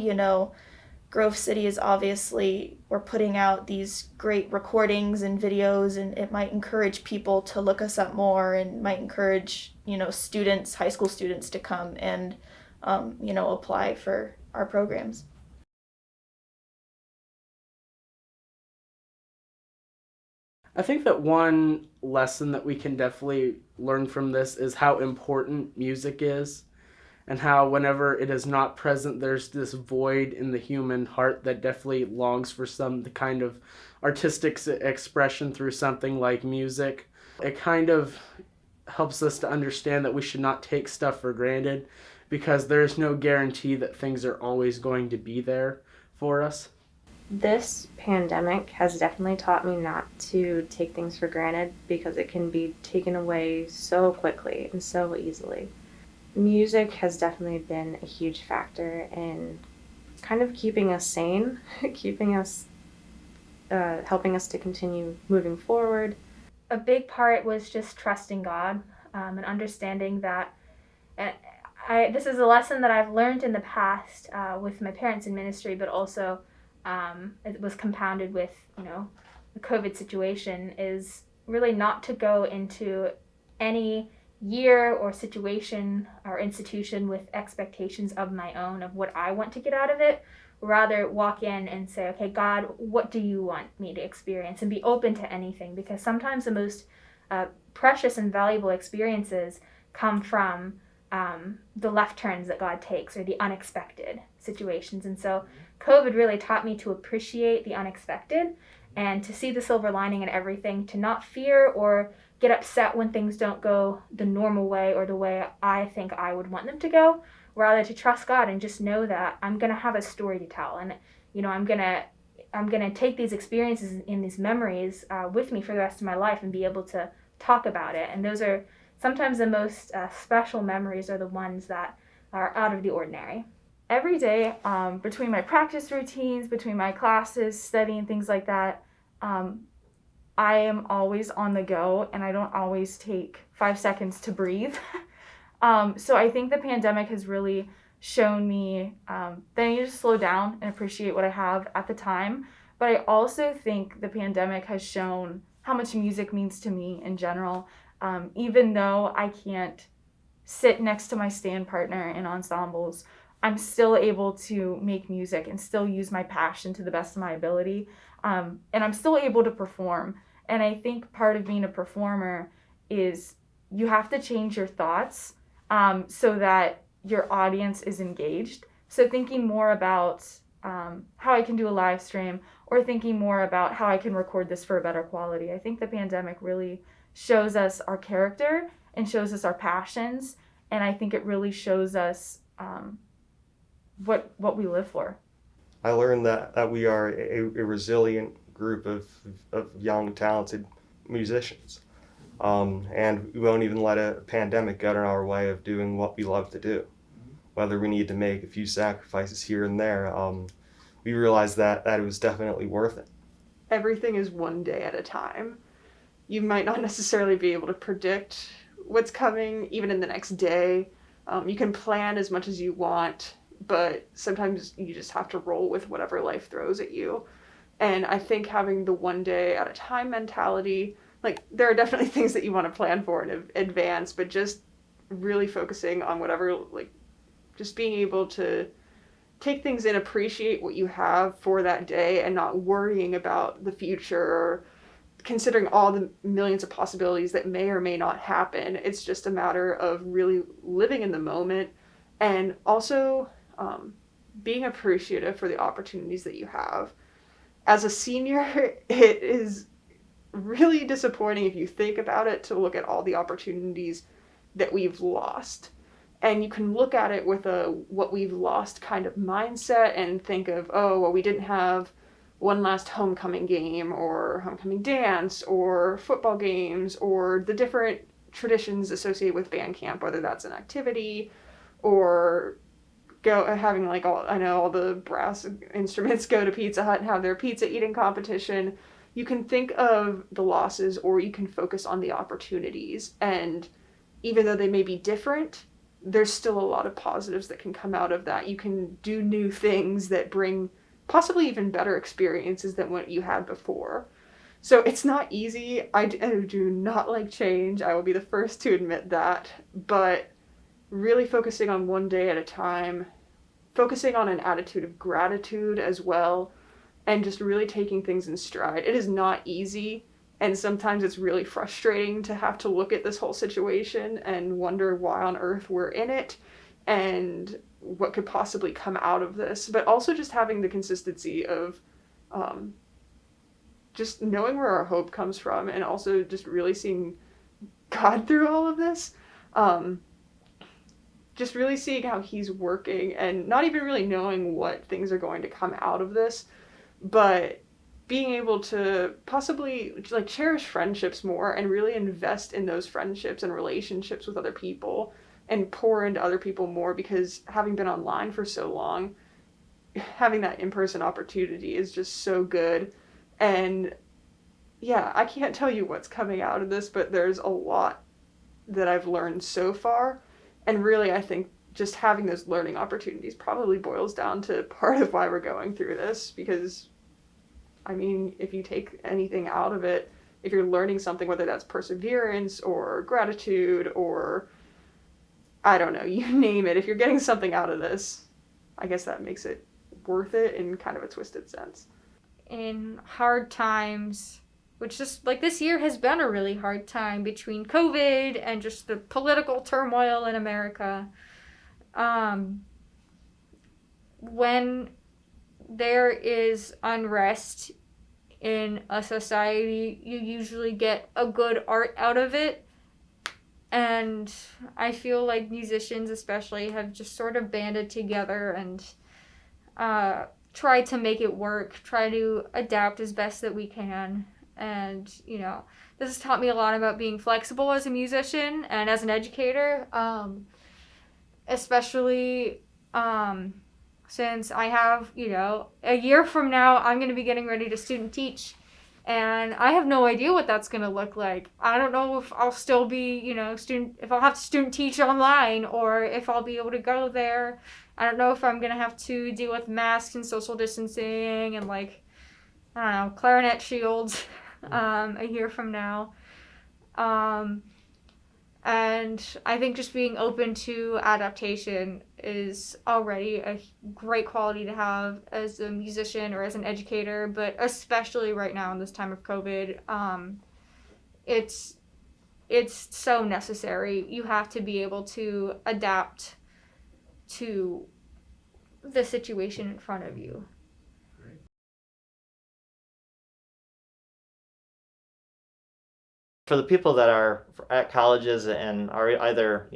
Grove City is obviously, we're putting out these great recordings and videos, and it might encourage people to look us up more, and might encourage, students, high school students, to come and, apply for our programs. I think that one lesson that we can definitely learn from this is how important music is, and how whenever it is not present, there's this void in the human heart that definitely longs for some kind of artistic expression through something like music. It kind of helps us to understand that we should not take stuff for granted, because there's no guarantee that things are always going to be there for us. This pandemic has definitely taught me not to take things for granted, because it can be taken away so quickly and so easily. Music has definitely been a huge factor in kind of keeping us sane, keeping us, helping us to continue moving forward. A big part was just trusting God, and understanding that this is a lesson that I've learned in the past with my parents in ministry, but also it was compounded with, the COVID situation, is really not to go into any year or situation or institution with expectations of my own, of what I want to get out of it. Rather walk in and say, okay, God, what do you want me to experience? And be open to anything, because sometimes the most precious and valuable experiences come from the left turns that God takes, or the unexpected situations. And so COVID really taught me to appreciate the unexpected and to see the silver lining in everything, to not fear or get upset when things don't go the normal way or the way I think I would want them to go, rather to trust God and just know that I'm going to have a story to tell. And, I'm going to take these experiences and these memories with me for the rest of my life and be able to talk about it. And those are sometimes the most special memories are the ones that are out of the ordinary. Every day, between my practice routines, between my classes, studying, things like that, I am always on the go, and I don't always take 5 seconds to breathe. So I think the pandemic has really shown me that I need to slow down and appreciate what I have at the time. But I also think the pandemic has shown how much music means to me in general. Even though I can't sit next to my stand partner in ensembles, I'm still able to make music and still use my passion to the best of my ability. And I'm still able to perform. And I think part of being a performer is you have to change your thoughts so that your audience is engaged. So thinking more about how I can do a live stream, or thinking more about how I can record this for a better quality. I think the pandemic really shows us our character and shows us our passions, and I think it really shows us what we live for. I learned that we are a resilient group of young, talented musicians. And we won't even let a pandemic get in our way of doing what we love to do. Whether we need to make a few sacrifices here and there, we realized that it was definitely worth it. Everything is one day at a time. You might not necessarily be able to predict what's coming even in the next day. You can plan as much as you want, but sometimes you just have to roll with whatever life throws at you. And I think having the one day at a time mentality, like there are definitely things that you want to plan for in advance, but just really focusing on whatever, like just being able to take things in, appreciate what you have for that day, and not worrying about the future or considering all the millions of possibilities that may or may not happen. It's just a matter of really living in the moment, and also being appreciative for the opportunities that you have. As a senior, it is really disappointing if you think about it to look at all the opportunities that we've lost. And you can look at it with a what we've lost kind of mindset and think of, oh, well, we didn't have one last homecoming game or homecoming dance or football games or the different traditions associated with band camp, whether that's an activity or having like all the brass instruments go to Pizza Hut and have their pizza eating competition. You can think of the losses, or you can focus on the opportunities. And even though they may be different, there's still a lot of positives that can come out of that. You can do new things that bring possibly even better experiences than what you had before. So it's not easy. I do not like change. I will be the first to admit that. But really focusing on one day at a time, focusing on an attitude of gratitude as well, and just really taking things in stride. It is not easy. And sometimes it's really frustrating to have to look at this whole situation and wonder why on earth we're in it and what could possibly come out of this. But also just having the consistency of just knowing where our hope comes from, and also just really seeing God through all of this. Just really seeing how he's working, and not even really knowing what things are going to come out of this, but being able to possibly like cherish friendships more and really invest in those friendships and relationships with other people and pour into other people more, because having been online for so long, having that in-person opportunity is just so good. And yeah, I can't tell you what's coming out of this, but there's a lot that I've learned so far. And really, I think just having those learning opportunities probably boils down to part of why we're going through this, because I mean, if you take anything out of it, if you're learning something, whether that's perseverance or gratitude or, I don't know, you name it, if you're getting something out of this, I guess that makes it worth it in kind of a twisted sense. In hard times, which just like this year has been a really hard time between COVID and just the political turmoil in America. When there is unrest in a society, you usually get a good art out of it. And I feel like musicians especially have just sort of banded together and tried to make it work, try to adapt as best that we can. And, this has taught me a lot about being flexible as a musician and as an educator, especially since I have, a year from now, I'm going to be getting ready to student teach. And I have no idea what that's going to look like. I don't know if I'll still be, if I'll have to student teach online or if I'll be able to go there. I don't know if I'm going to have to deal with masks and social distancing and, clarinet shields a year from now. And I think just being open to adaptation is already a great quality to have as a musician or as an educator, but especially right now in this time of COVID, it's so necessary. You have to be able to adapt to the situation in front of you. For the people that are at colleges and are either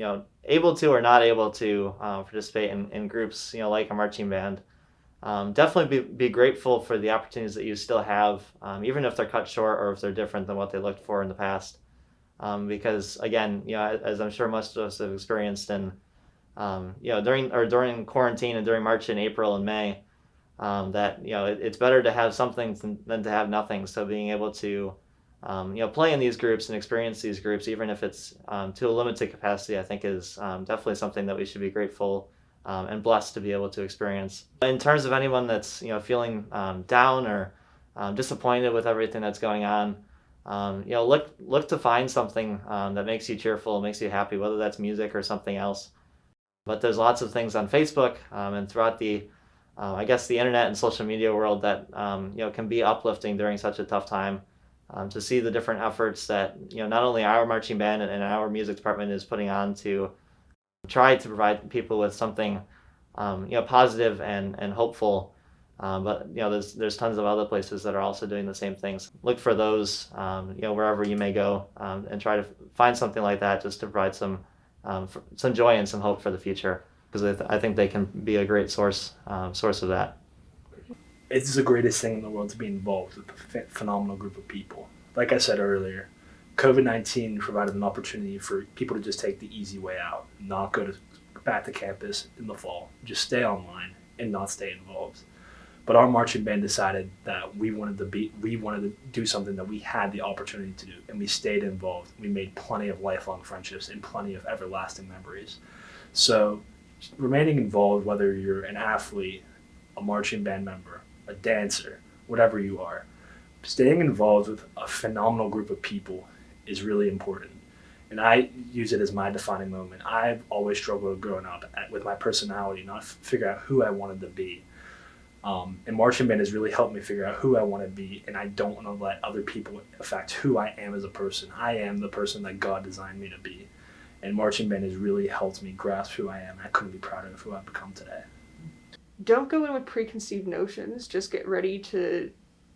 able to or not able to participate in groups like a marching band, definitely be grateful for the opportunities that you still have, even if they're cut short or if they're different than what they looked for in the past. Because again, as I'm sure most of us have experienced in during quarantine and during March and April and May, that it's better to have something than to have nothing. So being able to play in these groups and experience these groups, even if it's to a limited capacity, I think is definitely something that we should be grateful and blessed to be able to experience. In terms of anyone that's feeling down or disappointed with everything that's going on, look to find something that makes you cheerful, makes you happy, whether that's music or something else. But there's lots of things on Facebook and throughout the the internet and social media world that can be uplifting during such a tough time. To see the different efforts that not only our marching band and our music department is putting on to try to provide people with something positive and hopeful, but there's tons of other places that are also doing the same things. Look for those wherever you may go, and try to find something like that just to provide some joy and some hope for the future, because I think they can be a great source of that. It's the greatest thing in the world to be involved with a phenomenal group of people. Like I said earlier, COVID-19 provided an opportunity for people to just take the easy way out, not go back to campus in the fall, just stay online and not stay involved. But our marching band decided that we wanted to do something that we had the opportunity to do, and we stayed involved. We made plenty of lifelong friendships and plenty of everlasting memories. So remaining involved, whether you're an athlete, a marching band member, a dancer, whatever you are, staying involved with a phenomenal group of people is really important. And I use it as my defining moment. I've always struggled growing up with my personality, not figure out who I wanted to be. And marching band has really helped me figure out who I want to be, and I don't want to let other people affect who I am as a person. I am the person that God designed me to be. And marching band has really helped me grasp who I am. I couldn't be prouder of who I've become today. Don't go in with preconceived notions. Just get ready to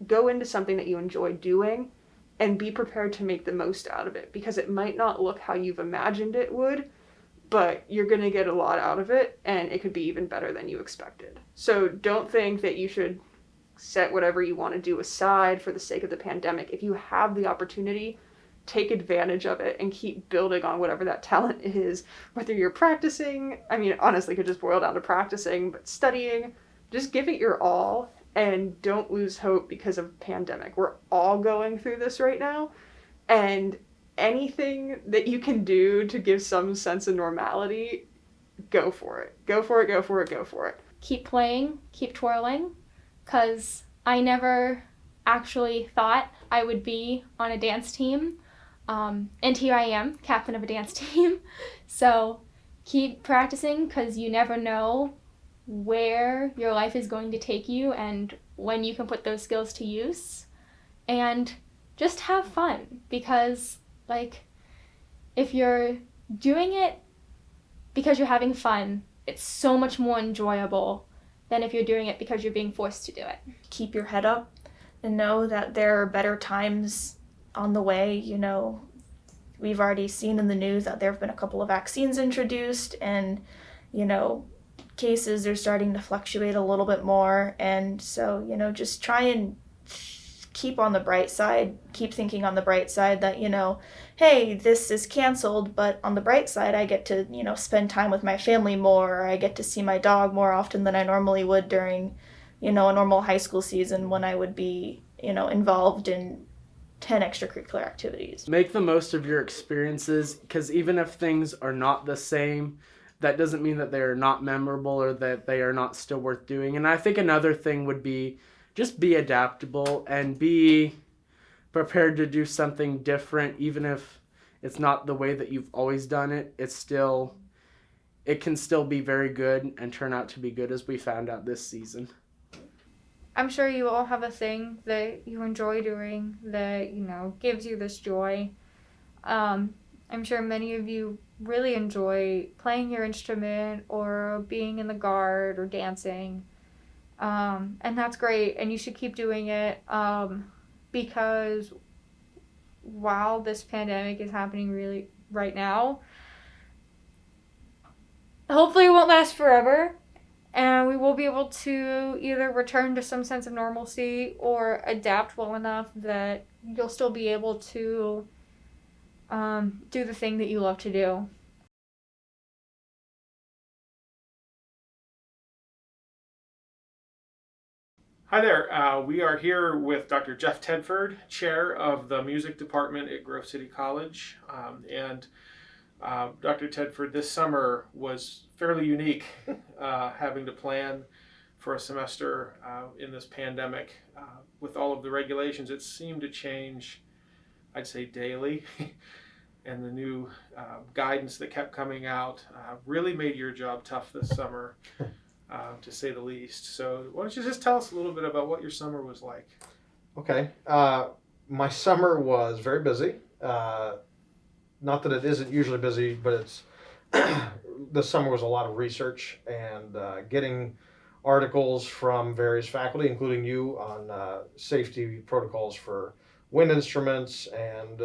go into something that you enjoy doing and be prepared to make the most out of it, because it might not look how you've imagined it would, but you're going to get a lot out of it, and it could be even better than you expected. So don't think that you should set whatever you want to do aside for the sake of the pandemic. If you have the opportunity, take advantage of it and keep building on whatever that talent is, whether you're practicing, honestly, it could just boil down to practicing, but studying, just give it your all and don't lose hope because of pandemic. We're all going through this right now, and anything that you can do to give some sense of normality, go for it. Go for it, go for it, go for it. Keep playing, keep twirling, because I never actually thought I would be on a dance team. And here I am, captain of a dance team. So keep practicing, because you never know where your life is going to take you and when you can put those skills to use. And just have fun, because if you're doing it because you're having fun, it's so much more enjoyable than if you're doing it because you're being forced to do it. Keep your head up and know that there are better times on the way. We've already seen in the news that there have been a couple of vaccines introduced, and cases are starting to fluctuate a little bit more. And so just try and keep on the bright side, keep thinking on the bright side that, hey, this is canceled, but on the bright side, I get to, spend time with my family more, or I get to see my dog more often than I normally would during, a normal high school season when I would be, involved in 10 extracurricular activities. Make the most of your experiences, because even if things are not the same, that doesn't mean that they are not memorable or that they are not still worth doing. And I think another thing would be just be adaptable and be prepared to do something different, even if it's not the way that you've always done it. It can still be very good and turn out to be good, as we found out this season. I'm sure you all have a thing that you enjoy doing that, gives you this joy. I'm sure many of you really enjoy playing your instrument or being in the guard or dancing. And that's great, and you should keep doing it, because while this pandemic is happening really right now, hopefully it won't last forever, and we will be able to either return to some sense of normalcy or adapt well enough that you'll still be able to do the thing that you love to do. Hi there. We are here with Dr. Jeff Tedford, chair of the music department at Grove City College. Dr. Tedford, this summer was fairly unique, having to plan for a semester in this pandemic. With all of the regulations, it seemed to change, I'd say, daily. And the new guidance that kept coming out really made your job tough this summer. To say the least. So why don't you just tell us a little bit about what your summer was like? Okay. My summer was very busy. Not that it isn't usually busy, but it's this summer was a lot of research and getting articles from various faculty, including you, on safety protocols for wind instruments and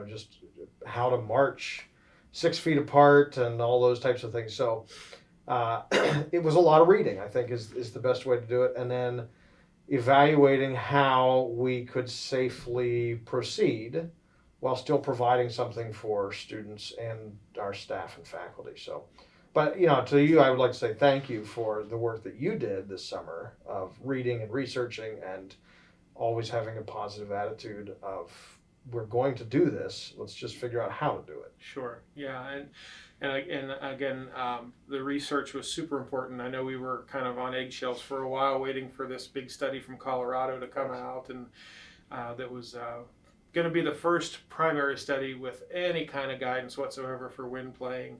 just how to march 6 feet apart and all those types of things. So it was a lot of reading, I think, is the best way to do it. And then evaluating how we could safely proceed while still providing something for students and our staff and faculty. So, but to you, I would like to say thank you for the work that you did this summer of reading and researching and always having a positive attitude of, we're going to do this, let's just figure out how to do it. Sure. Yeah. And again, the research was super important. I know we were kind of on eggshells for a while waiting for this big study from Colorado to come out, and that was going to be the first primary study with any kind of guidance whatsoever for wind playing.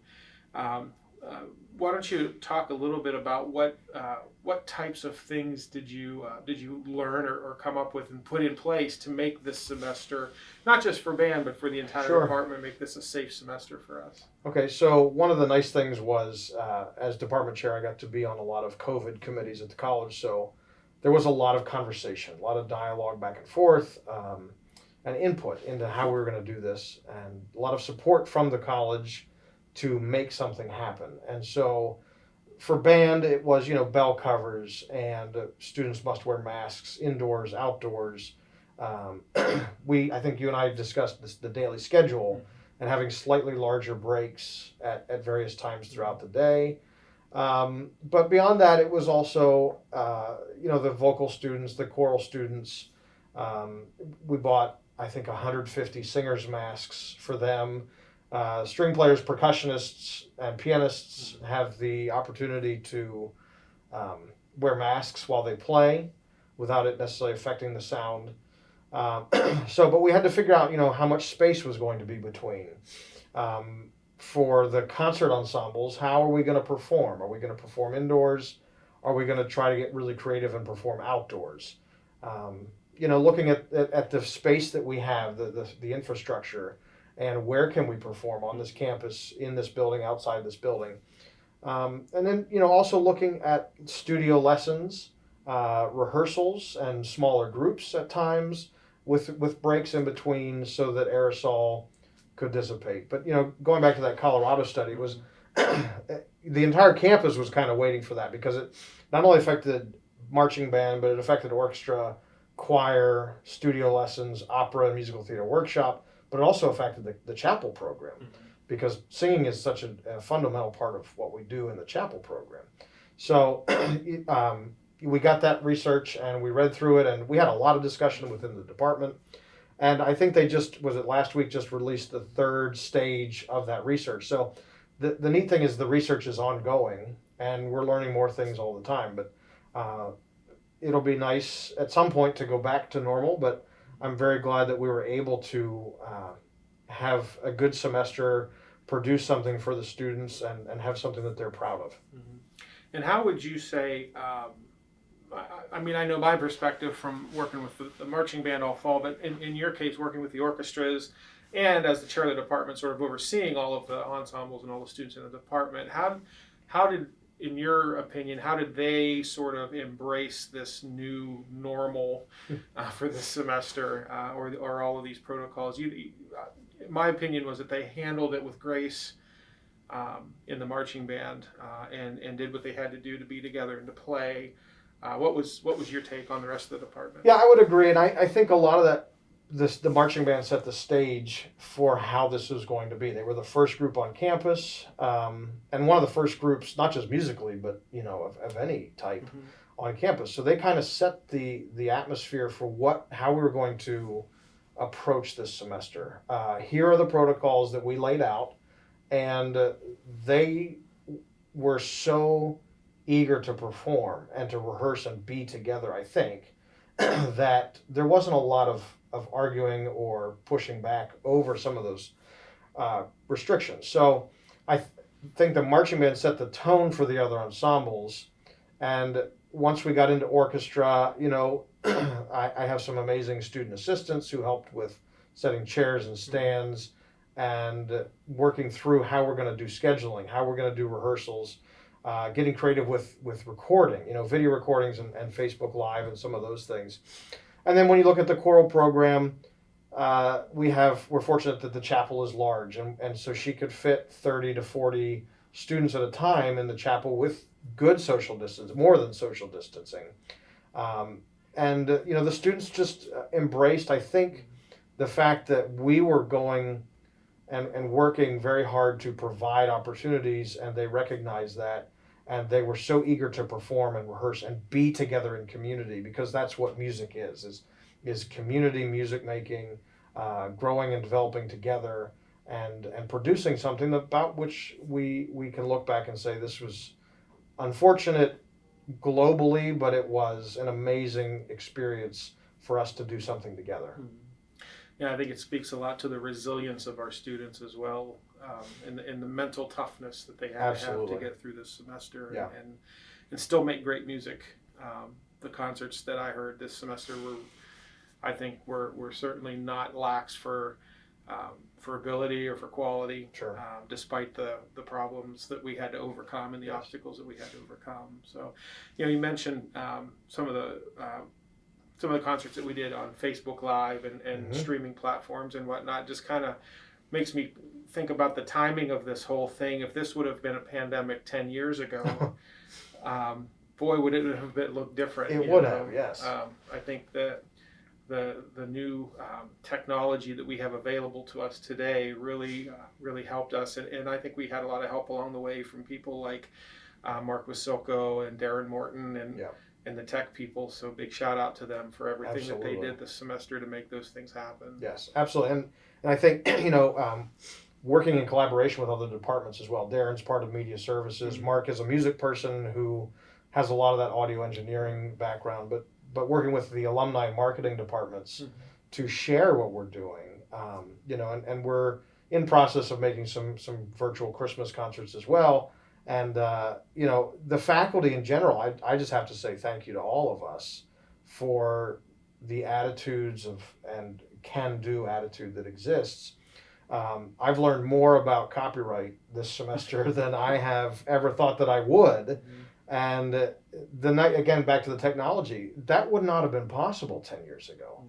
Why don't you talk a little bit about what types of things did you learn or come up with and put in place to make this semester, not just for band, but for the entire Sure. department, make this a safe semester for us? Okay, so one of the nice things was, as department chair, I got to be on a lot of COVID committees at the college, so there was a lot of conversation, a lot of dialogue back and forth, and input into how we were going to do this, and a lot of support from the college to make something happen. And so for band, it was, bell covers, and students must wear masks indoors, outdoors. I think you and I discussed the daily schedule and having slightly larger breaks at various times throughout the day. But beyond that, it was also, the vocal students, the choral students. We bought, I think, 150 singers' masks for them. String players, percussionists, and pianists have the opportunity to wear masks while they play without it necessarily affecting the sound. But we had to figure out, how much space was going to be between. For the concert ensembles, how are we going to perform? Are we going to perform indoors? Are we going to try to get really creative and perform outdoors? Looking at the space that we have, the infrastructure, and where can we perform on this campus, in this building, outside this building. And then, also looking at studio lessons, rehearsals, and smaller groups at times with breaks in between so that aerosol could dissipate. But, going back to that Colorado study, was the entire campus was kind of waiting for that, because it not only affected marching band, but it affected orchestra, choir, studio lessons, opera, and musical theater workshop, but it also affected the chapel program because singing is such a fundamental part of what we do in the chapel program. So we got that research and we read through it, and we had a lot of discussion within the department. And I think they last week, just released the third stage of that research. So the neat thing is the research is ongoing and we're learning more things all the time. But it'll be nice at some point to go back to normal, but I'm very glad that we were able to have a good semester, produce something for the students, and have something that they're proud of. Mm-hmm. And how would you say, I mean, I know my perspective from working with the marching band all fall, but in your case, working with the orchestras and as the chair of the department, sort of overseeing all of the ensembles and all the students in the department, how did, in your opinion, how did they sort of embrace this new normal for this semester or all of these protocols? My opinion was that they handled it with grace in the marching band and did what they had to do to be together and to play. What was your take on the rest of the department? Yeah, I would agree, and I think a lot of that, the marching band set the stage for how this was going to be. They were the first group on campus, and one of the first groups, not just musically, but of any type on campus. So they kind of set the atmosphere for how we were going to approach this semester. Here are the protocols that we laid out, and they were so eager to perform and to rehearse and be together, I think, that there wasn't a lot of arguing or pushing back over some of those restrictions. So I think the marching band set the tone for the other ensembles. And once we got into orchestra, I have some amazing student assistants who helped with setting chairs and stands and working through how we're going to do scheduling, how we're going to do rehearsals, getting creative with recording, video recordings and Facebook Live and some of those things. And then when you look at the choral program, we're fortunate that the chapel is large, and so she could fit 30 to 40 students at a time in the chapel with good social distance, more than social distancing. And the students just embraced, I think, the fact that we were going and working very hard to provide opportunities, and they recognized that. And they were so eager to perform and rehearse and be together in community, because that's what music is community music making, growing and developing together, and producing something about which we can look back and say this was unfortunate globally, but it was an amazing experience for us to do something together. Yeah, I think it speaks a lot to the resilience of our students as well, and the mental toughness that they had to have to get through this semester and still make great music. The concerts that I heard this semester were certainly not lax for ability or for quality, despite the problems that we had to overcome and the obstacles that we had to overcome. So, you mentioned some of the concerts that we did on Facebook Live and streaming platforms and whatnot. Just kind of makes me think about the timing of this whole thing. If this would have been a pandemic 10 years ago, boy, would it have looked different. It would have, yes. I think that the new technology that we have available to us today really helped us, and I think we had a lot of help along the way from people like Mark Wasilko and Darren Morton and the tech people. So big shout out to them for everything that they did this semester to make those things happen. Yes, absolutely. And I think working in collaboration with other departments as well. Darren's part of media services. Mark is a music person who has a lot of that audio engineering background, but working with the alumni marketing departments to share what we're doing, and we're in process of making some virtual Christmas concerts as well. And, the faculty in general, I just have to say thank you to all of us for the attitudes and can-do attitude that exists. I've learned more about copyright this semester than I have ever thought that I would. And again, back to the technology, that would not have been possible 10 years ago.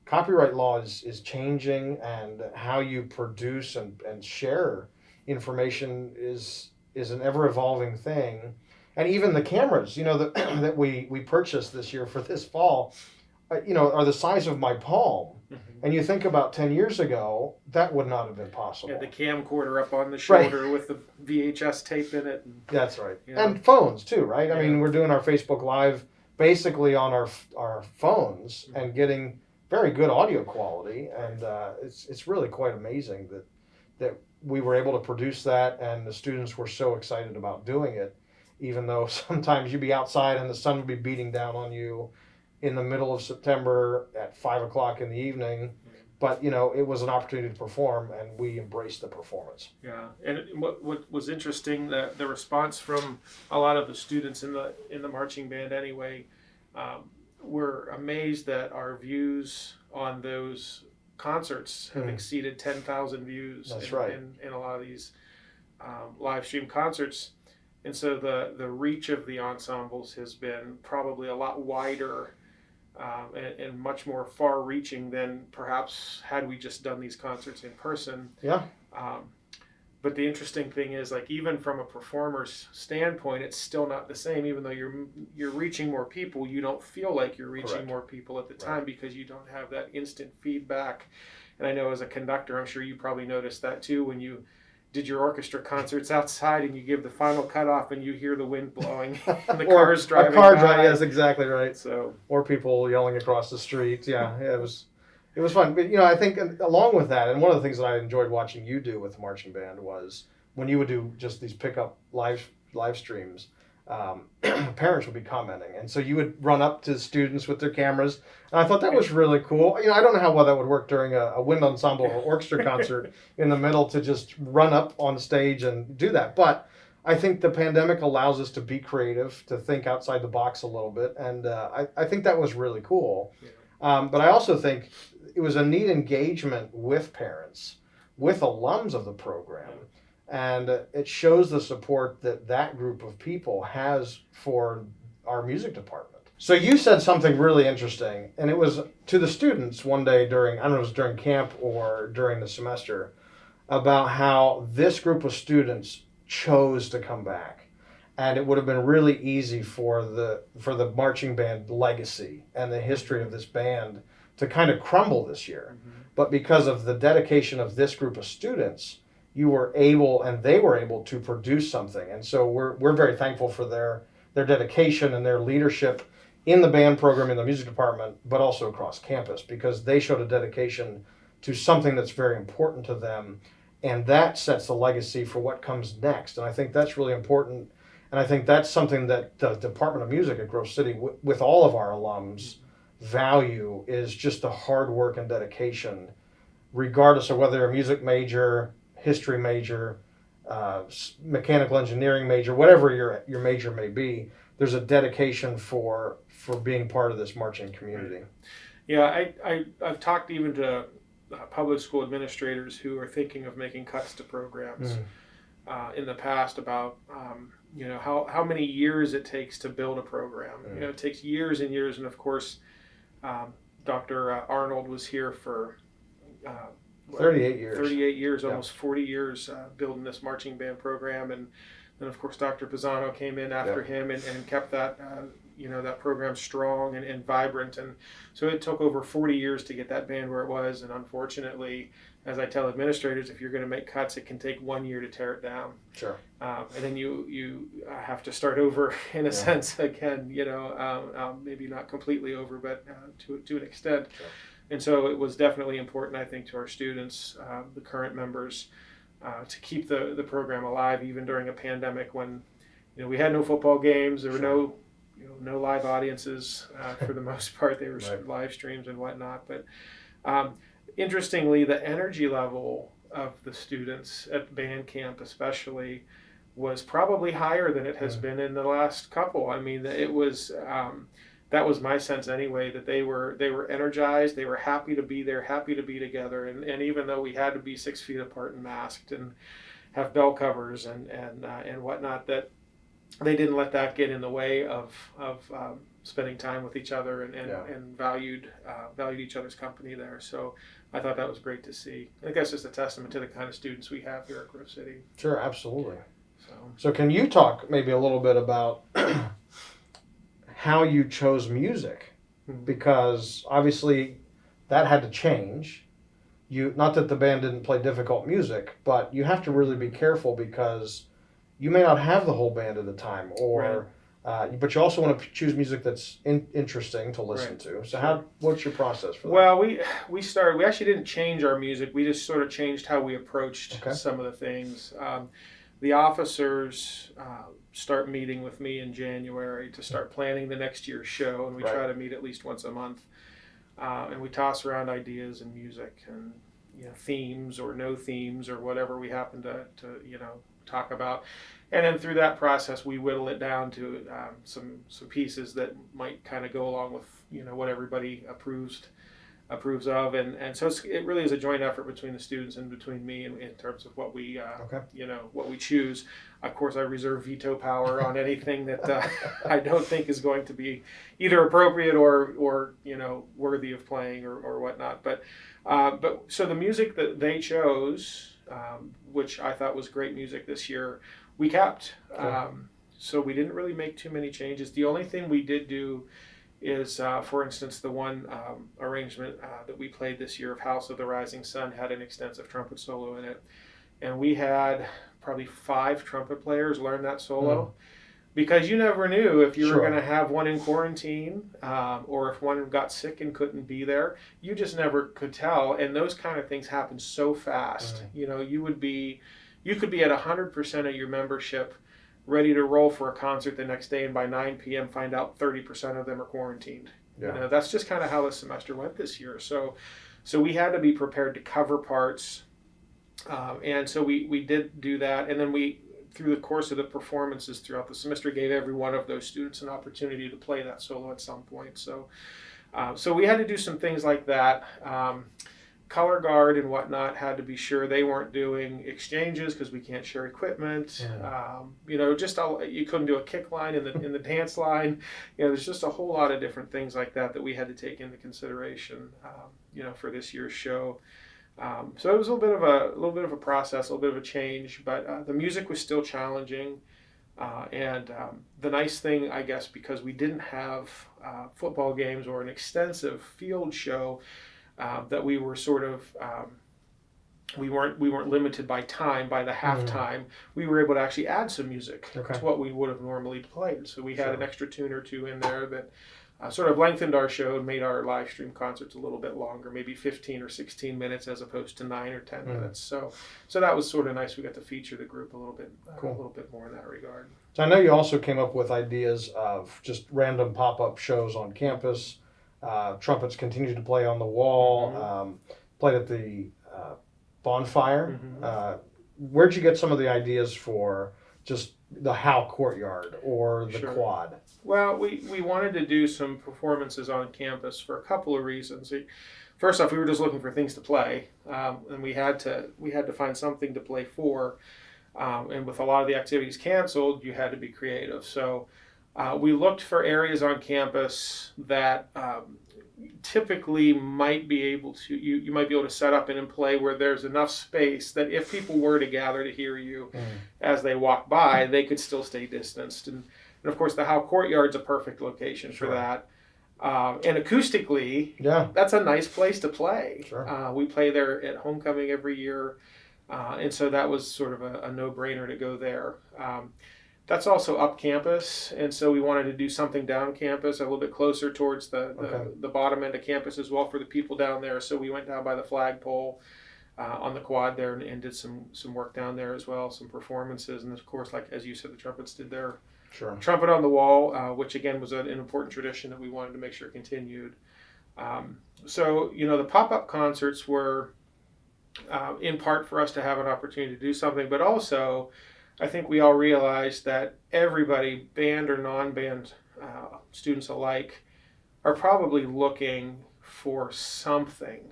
Copyright law is changing, and how you produce and share information is an ever-evolving thing. And even the cameras, that we purchased this year for this fall, are the size of my palm. Mhm. And you think about 10 years ago, that would not have been possible. Yeah, the camcorder up on the shoulder with the VHS tape in it. That's right. You know. And phones too, right? I Yeah. mean, we're doing our Facebook Live basically on our phones and getting very good audio quality, and it's really quite amazing that we were able to produce that, and the students were so excited about doing it, even though sometimes you'd be outside and the sun would be beating down on you in the middle of September at 5 o'clock in the evening. But it was an opportunity to perform, and we embraced the performance. Yeah, and what was interesting, the response from a lot of the students in the marching band anyway, were amazed that our views on those concerts have exceeded 10,000 views. That's right. In a lot of these live stream concerts, and so the reach of the ensembles has been probably a lot wider. And much more far-reaching than perhaps had we just done these concerts in person. Yeah. But the interesting thing is, like, even from a performer's standpoint, it's still not the same. Even though you're reaching more people, you don't feel like you're reaching more people at the time because you don't have that instant feedback. And I know as a conductor, I'm sure you probably noticed that too when you did your orchestra concerts outside and you give the final cutoff and you hear the wind blowing and the cars driving by. Yes, exactly right. So, or people yelling across the street. Yeah, it was fun. But I think along with that, and one of the things that I enjoyed watching you do with the marching band was when you would do just these pickup live streams. Parents would be commenting, and so you would run up to students with their cameras, and I thought that was really cool. I don't know how well that would work during a wind ensemble or orchestra concert in the middle to just run up on stage and do that, but I think the pandemic allows us to be creative, to think outside the box a little bit, and I think that was really cool. But I also think it was a neat engagement with parents, with alums of the program. And it shows the support that group of people has for our music department. So you said something really interesting, and it was to the students one day during, I don't know if it was during camp or during the semester, about how this group of students chose to come back. And it would have been really easy for the marching band legacy and the history of this band to kind of crumble this year. Mm-hmm. But because of the dedication of this group of students, you were able, and they were able to produce something. And so we're very thankful for their dedication and their leadership in the band program, in the music department, but also across campus, because they showed a dedication to something that's very important to them. And that sets the legacy for what comes next. And I think that's really important. And I think that's something that the Department of Music at Grove City, with all of our alums, value is just the hard work and dedication, regardless of whether they're a music major, history major, mechanical engineering major, whatever your major may be. There's a dedication for being part of this marching community. Yeah, I've talked even to public school administrators who are thinking of making cuts to programs in the past about how many years it takes to build a program. It takes years and years, and of course, Dr. Arnold was here for 38 years. 38 years, almost 40 years building this marching band program, and then of course Dr. Pisano came in after him and kept that that program strong and vibrant, and so it took over 40 years to get that band where it was. And unfortunately, as I tell administrators, if you're going to make cuts, it can take 1 year to tear it down. Sure. And then you have to start over in a sense again. Maybe not completely over, but to an extent. Sure. And so it was definitely important, I think, to our students, the current members, to keep the program alive even during a pandemic when we had no football games, there were no live audiences for the most part. They were live streams and whatnot. But interestingly, the energy level of the students at band camp especially was probably higher than it has been in the last couple. I mean, it was that was my sense anyway, that they were energized, they were happy to be there, happy to be together, and even though we had to be 6 feet apart and masked and have bell covers and whatnot, that they didn't let that get in the way of spending time with each other and valued each other's company there. So I thought that was great to see. I think that's just a testament to the kind of students we have here at Grove City. Sure, absolutely. So can you talk maybe a little bit about how you chose music because obviously that had to change. Not that the band didn't play difficult music, but you have to really be careful because you may not have the whole band at a time, or but you also want to choose music that's interesting to listen to. So what's your process for that? Well, we actually didn't change our music. We just sort of changed how we approached some of the things. The officers start meeting with me in January to start planning the next year's show, and we try to meet at least once a month. And we toss around ideas and music and themes or no themes or whatever we happen to talk about. And then through that process, we whittle it down to some pieces that might kind of go along with what everybody approves of, and so it really is a joint effort between the students and between me in terms of what we what we choose. Of course, I reserve veto power on anything that I don't think is going to be either appropriate or worthy of playing or whatnot. But so the music that they chose, which I thought was great music this year, we kept. So we didn't really make too many changes. The only thing we did do is, for instance, the one arrangement that we played this year of House of the Rising Sun had an extensive trumpet solo in it. And we had probably 5 trumpet players learn that solo because you never knew if you were going to have one in quarantine or if one got sick and couldn't be there. You just never could tell. And those kind of things happen so fast. You could be at 100% of your membership ready to roll for a concert the next day, and by 9 p.m. find out 30% of them are quarantined. That's just kind of how the semester went this year. So we had to be prepared to cover parts, and so we did do that. And then we, through the course of the performances throughout the semester, gave every one of those students an opportunity to play that solo at some point. So we had to do some things like that. Color guard and whatnot had to be sure they weren't doing exchanges because we can't share equipment. You couldn't do a kick line in the dance line. There's just a whole lot of different things like that we had to take into consideration. For this year's show. So it was a little bit of a process, a little bit of a change, but the music was still challenging. And the nice thing, I guess, because we didn't have football games or an extensive field show. That we were sort of we weren't limited by time, by the halftime. We were able to actually add some music to what we would have normally played. So we had an extra tune or two in there that sort of lengthened our show and made our live stream concerts a little bit longer, maybe 15 or 16 minutes as opposed to 9 or 10 minutes. So that was sort of nice. We got to feature the group a little bit more in that regard. So I know you also came up with ideas of just random pop-up shows on campus. Trumpets continued to play on the wall, played at the bonfire. Where'd you get some of the ideas for just the Howe Courtyard or the quad? Well, we wanted to do some performances on campus for a couple of reasons. First off, we were just looking for things to play, and we had to find something to play for. And with a lot of the activities canceled, you had to be creative. So we looked for areas on campus that typically might be able to you might be able to set up and play where there's enough space that if people were to gather to hear you as they walk by, they could still stay distanced. And of course, the Howe Courtyard's a perfect location for that. And acoustically, that's a nice place to play. We play there at homecoming every year, and so that was sort of a no-brainer to go there. That's also up campus, and so we wanted to do something down campus, a little bit closer towards the bottom end of campus as well for the people down there. So we went down by the flagpole on the quad there and did some work down there as well, some performances, and of course, like as you said, the trumpets did their trumpet on the wall, which again was an important tradition that we wanted to make sure continued. So the pop-up concerts were in part for us to have an opportunity to do something, but also I think we all realized that everybody, band or non-band students alike, are probably looking for something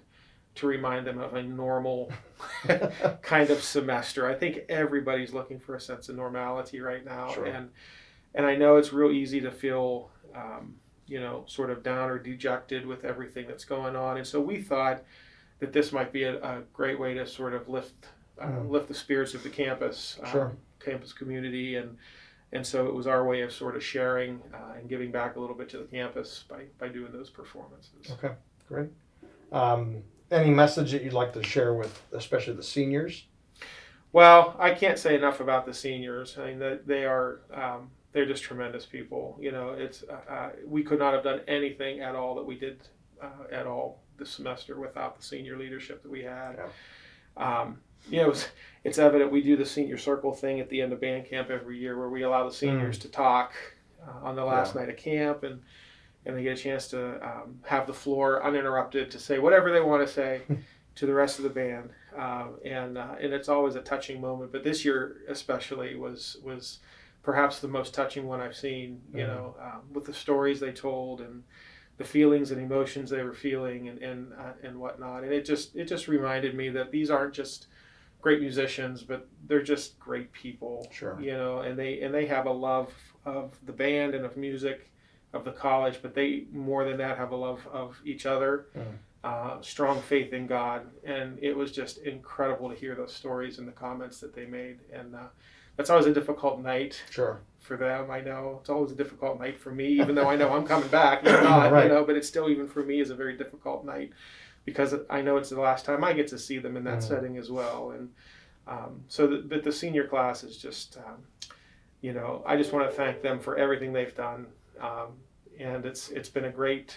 to remind them of a normal kind of semester. I think everybody's looking for a sense of normality right now. And I know it's real easy to feel, sort of down or dejected with everything that's going on. And so we thought that this might be a great way to sort of lift the spirits of the campus community, and And so it was our way of sort of sharing and giving back a little bit to the campus by doing those performances. Okay, great. Any message that you'd like to share with especially the seniors? Well, I can't say enough about the seniors. I mean, they're just tremendous people. It's we could not have done anything at all that we did at all this semester without the senior leadership that we had. Yeah. It's evident we do the senior circle thing at the end of band camp every year, where we allow the seniors to talk on the last night of camp, and they get a chance to have the floor uninterrupted to say whatever they want to say to the rest of the band, and it's always a touching moment. But this year especially was perhaps the most touching one I've seen. With the stories they told and the feelings and emotions they were feeling and whatnot, and it just reminded me that these aren't just great musicians, but they're just great people. Sure. And they have a love of the band and of music, of the college, but they more than that have a love of each other, strong faith in God, and it was just incredible to hear those stories and the comments that they made. And that's always a difficult night. Sure. For them, I know it's always a difficult night for me, even though I know I'm coming back. Right. But it's still, even for me, is a very difficult night, because I know it's the last time I get to see them in that setting as well. And but the senior class is just, I just want to thank them for everything they've done. And it's been a great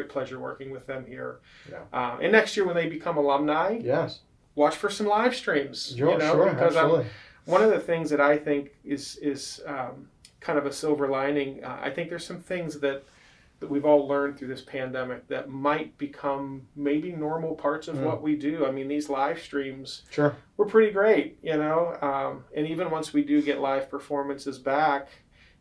pleasure working with them here. Yeah. And next year when they become alumni, yes, watch for some live streams. Sure, because absolutely. One of the things that I think is kind of a silver lining. I think there's some things that we've all learned through this pandemic that might become maybe normal parts of what we do. I mean, these live streams were pretty great, and even once we do get live performances back,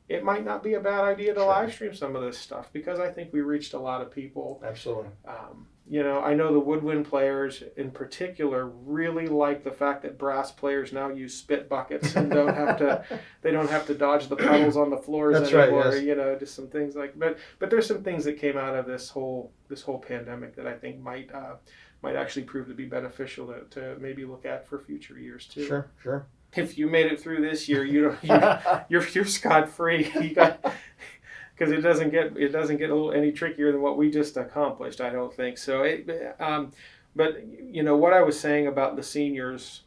it might not be a bad idea to live stream some of this stuff, because I think we reached a lot of people. Absolutely. I know the woodwind players in particular really like the fact that brass players now use spit buckets and don't have to dodge the puddles on the floors anymore. Right, yes. Just some things but there's some things that came out of this whole pandemic that I think might actually prove to be beneficial to maybe look at for future years too. Sure. If you made it through this year, you're scot-free. Because it doesn't get any trickier than what we just accomplished, I don't think. So, but what I was saying about the seniors,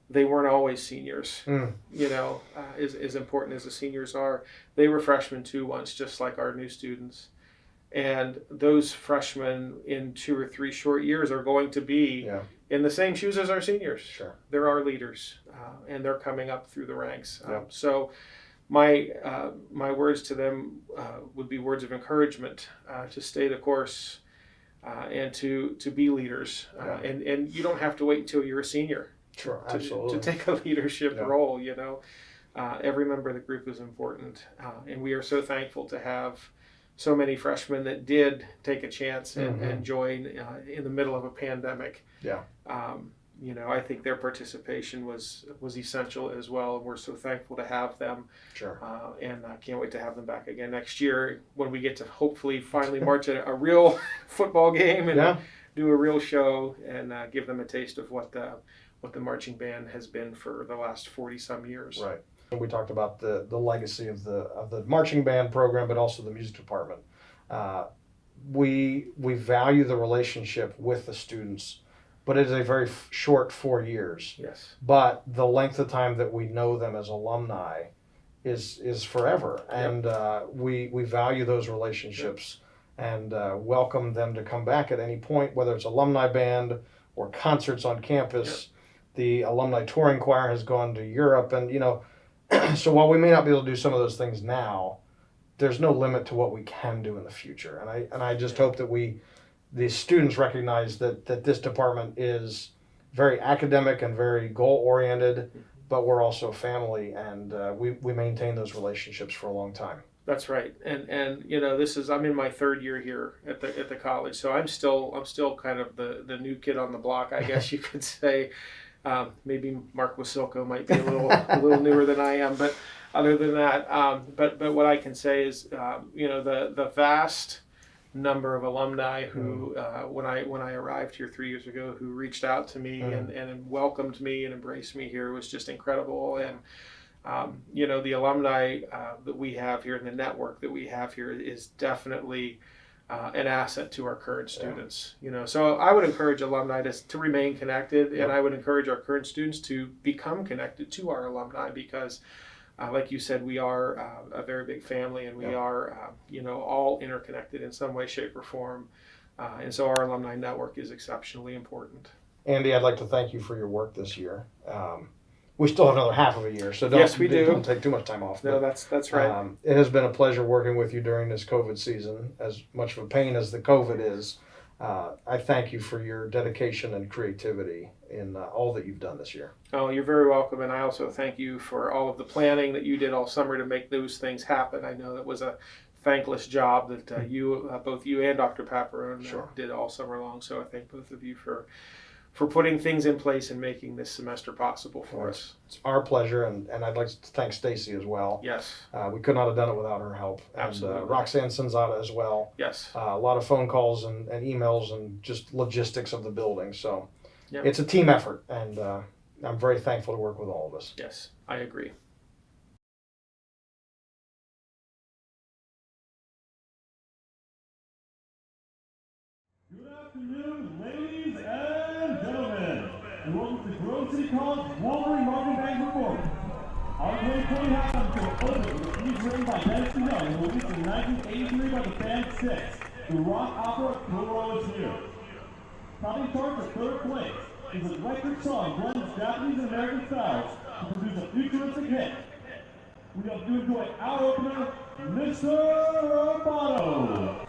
they weren't always seniors. As important as the seniors are, they were freshmen too once, just like our new students. And those freshmen in 2 or 3 short years are going to be in the same shoes as our seniors. Sure. They're our leaders, and they're coming up through the ranks. So my words to them would be words of encouragement to stay the course and to be leaders. And you don't have to wait until you're a senior to take a leadership role. Every member of the group is important, and we are so thankful to have so many freshmen that did take a chance and join in the middle of a pandemic. I think their participation was essential as well, and we're so thankful to have them. Sure. And I can't wait to have them back again next year, when we get to hopefully finally march a real football game and do a real show, and give them a taste of what the marching band has been for the last 40-some years. Right. We talked about the legacy of the marching band program, but also the music department. We value the relationship with the students, but it is a very short 4 years. Yes. But the length of time that we know them as alumni is forever, and we value those relationships and welcome them to come back at any point, whether it's alumni band or concerts on campus. The alumni touring choir has gone to Europe, and so while we may not be able to do some of those things now, there's no limit to what we can do in the future. And I just hope that the students recognize that this department is very academic and very goal-oriented, but we're also family, and we maintain those relationships for a long time. That's right. And I'm in my 3rd year here at the college, so I'm still kind of the new kid on the block, I guess you could say. Maybe Mark Wasilko might be a little newer than I am, but other than that, but what I can say is, the vast number of alumni who, when I arrived here 3 years ago, who reached out to me and welcomed me and embraced me here was just incredible. And The alumni that we have here and the network that we have here is definitely an asset to our current students. So I would encourage alumni to remain connected, and I would encourage our current students to become connected to our alumni because, like you said, we are a very big family, and we are, all interconnected in some way, shape, or form. And so our alumni network is exceptionally important. Andy, I'd like to thank you for your work this year. We still have another half of a year, so Yes, we do. Don't take too much time off. No, that's right. It has been a pleasure working with you during this COVID season. As much of a pain as the COVID is, I thank you for your dedication and creativity in all that you've done this year. Oh, you're very welcome, and I also thank you for all of the planning that you did all summer to make those things happen. I know that was a thankless job that both you and Dr. Paparone did all summer long, so I thank both of you for putting things in place and making this semester possible for us. It's our pleasure, and I'd like to thank Stacy as well. Yes. We could not have done it without her help. Absolutely. And Roxanne Senzata as well. Yes. A lot of phone calls and emails and just logistics of the building. So it's a team effort, and I'm very thankful to work with all of us. Yes, I agree. Good afternoon, ladies and gentlemen, and welcome to Grove City College Wolverine Marching Band Report. Our 2020 halftime show opened with a piece written by Dennis DeYoung and released in 1983 by the band Six, the rock opera Totoro is Here. Topping charts at third place, this electric song blends Japanese and American styles to produce a futuristic hit. We hope you enjoy our opener, Mr. Roboto.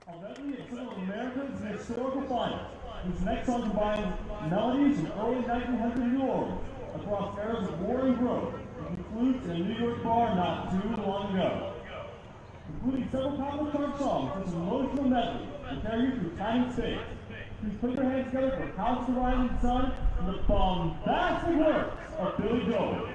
A medley of some of America's historical finest. This next song combines melodies from early 1900 New Orleans across eras of war and growth, and concludes in a New York bar not too long ago. Including several popular chart songs such as Emotional Medley will carry you through time and space. Please put your hands together for House of the Rising Sun and the bombastic works of Billy Joel.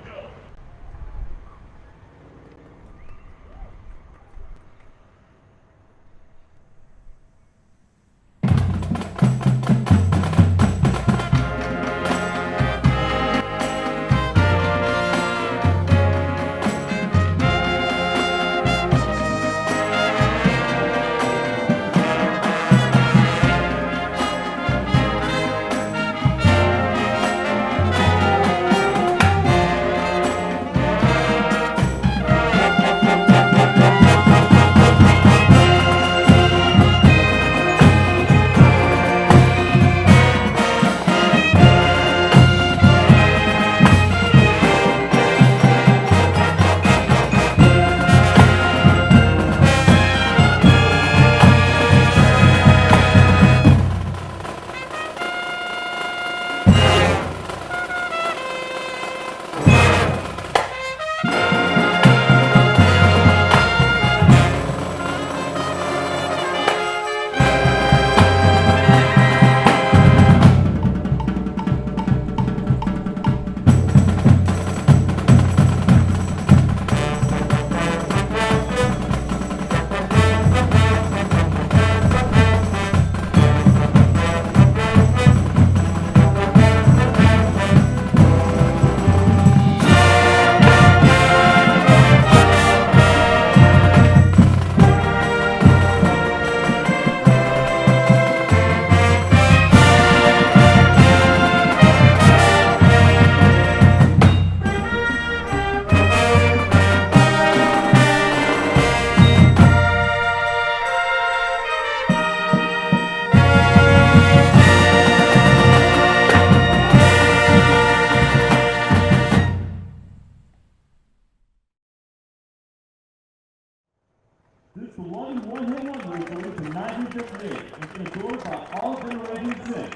This beloved one-hit wonder is released in 1958 and been adored by all generations since.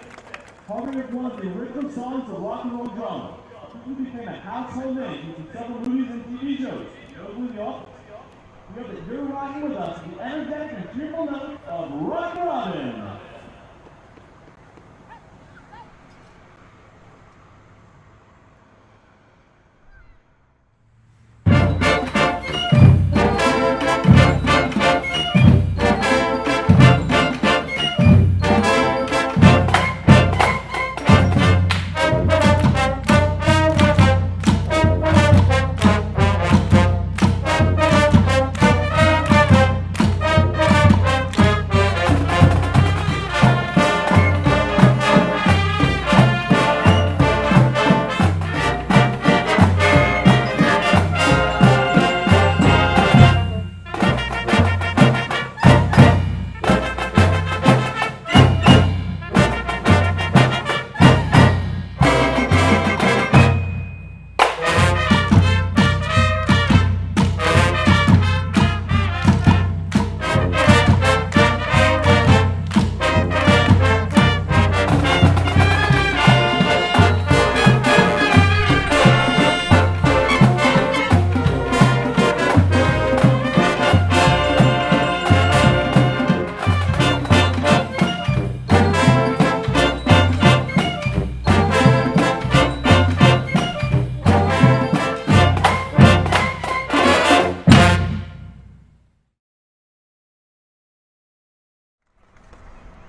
Covering as one of the original songs of rock and roll drama, it became a household name in several movies and TV shows, notably The Office. We hope that you're rocking with us to the energetic and cheerful note of Rock Robin.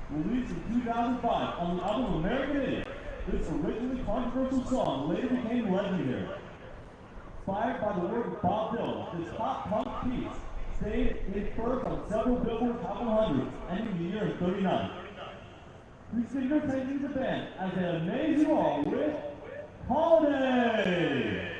Released in 2005 on the album American Idiot, this originally controversial song later became legendary. Inspired by the work of Bob Dylan, this pop punk piece stayed in first on several Billboard Top 100s, ending the year in 39. Please give your attention to the band as they amaze you all with Holiday!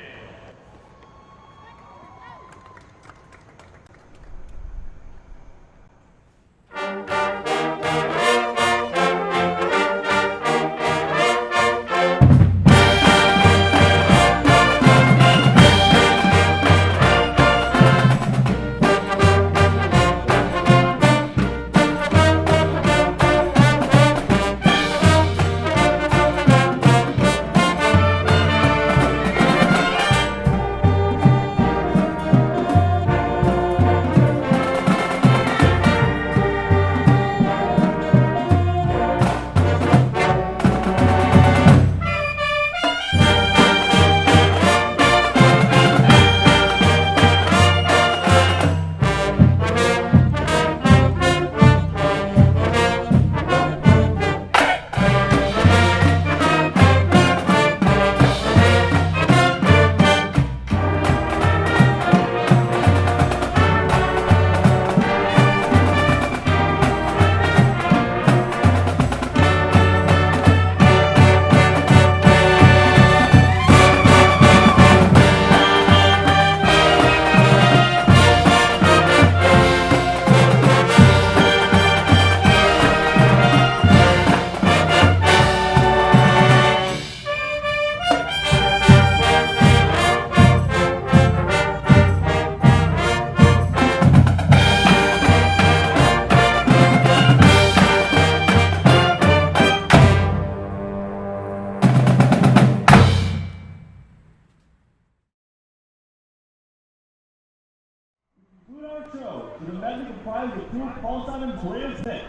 Conclude our show with a medley comprised of two Paul Simon's greatest hits.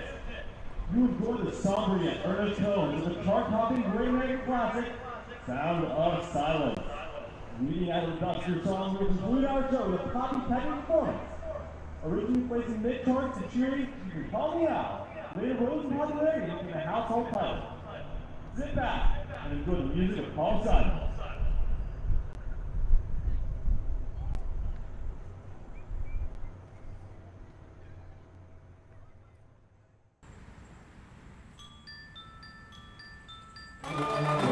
You enjoy the somber yet earnest tones of the chart-topping Rainmaker classic, Sound of Silence. Leading out of Duster song will conclude our show with a poppy-pepper performance. Originally placing mid-charts to cheery You Can Call Me Out, later rose in popularity into the household title. Sit back and enjoy the music of Paul Simon. Thank you.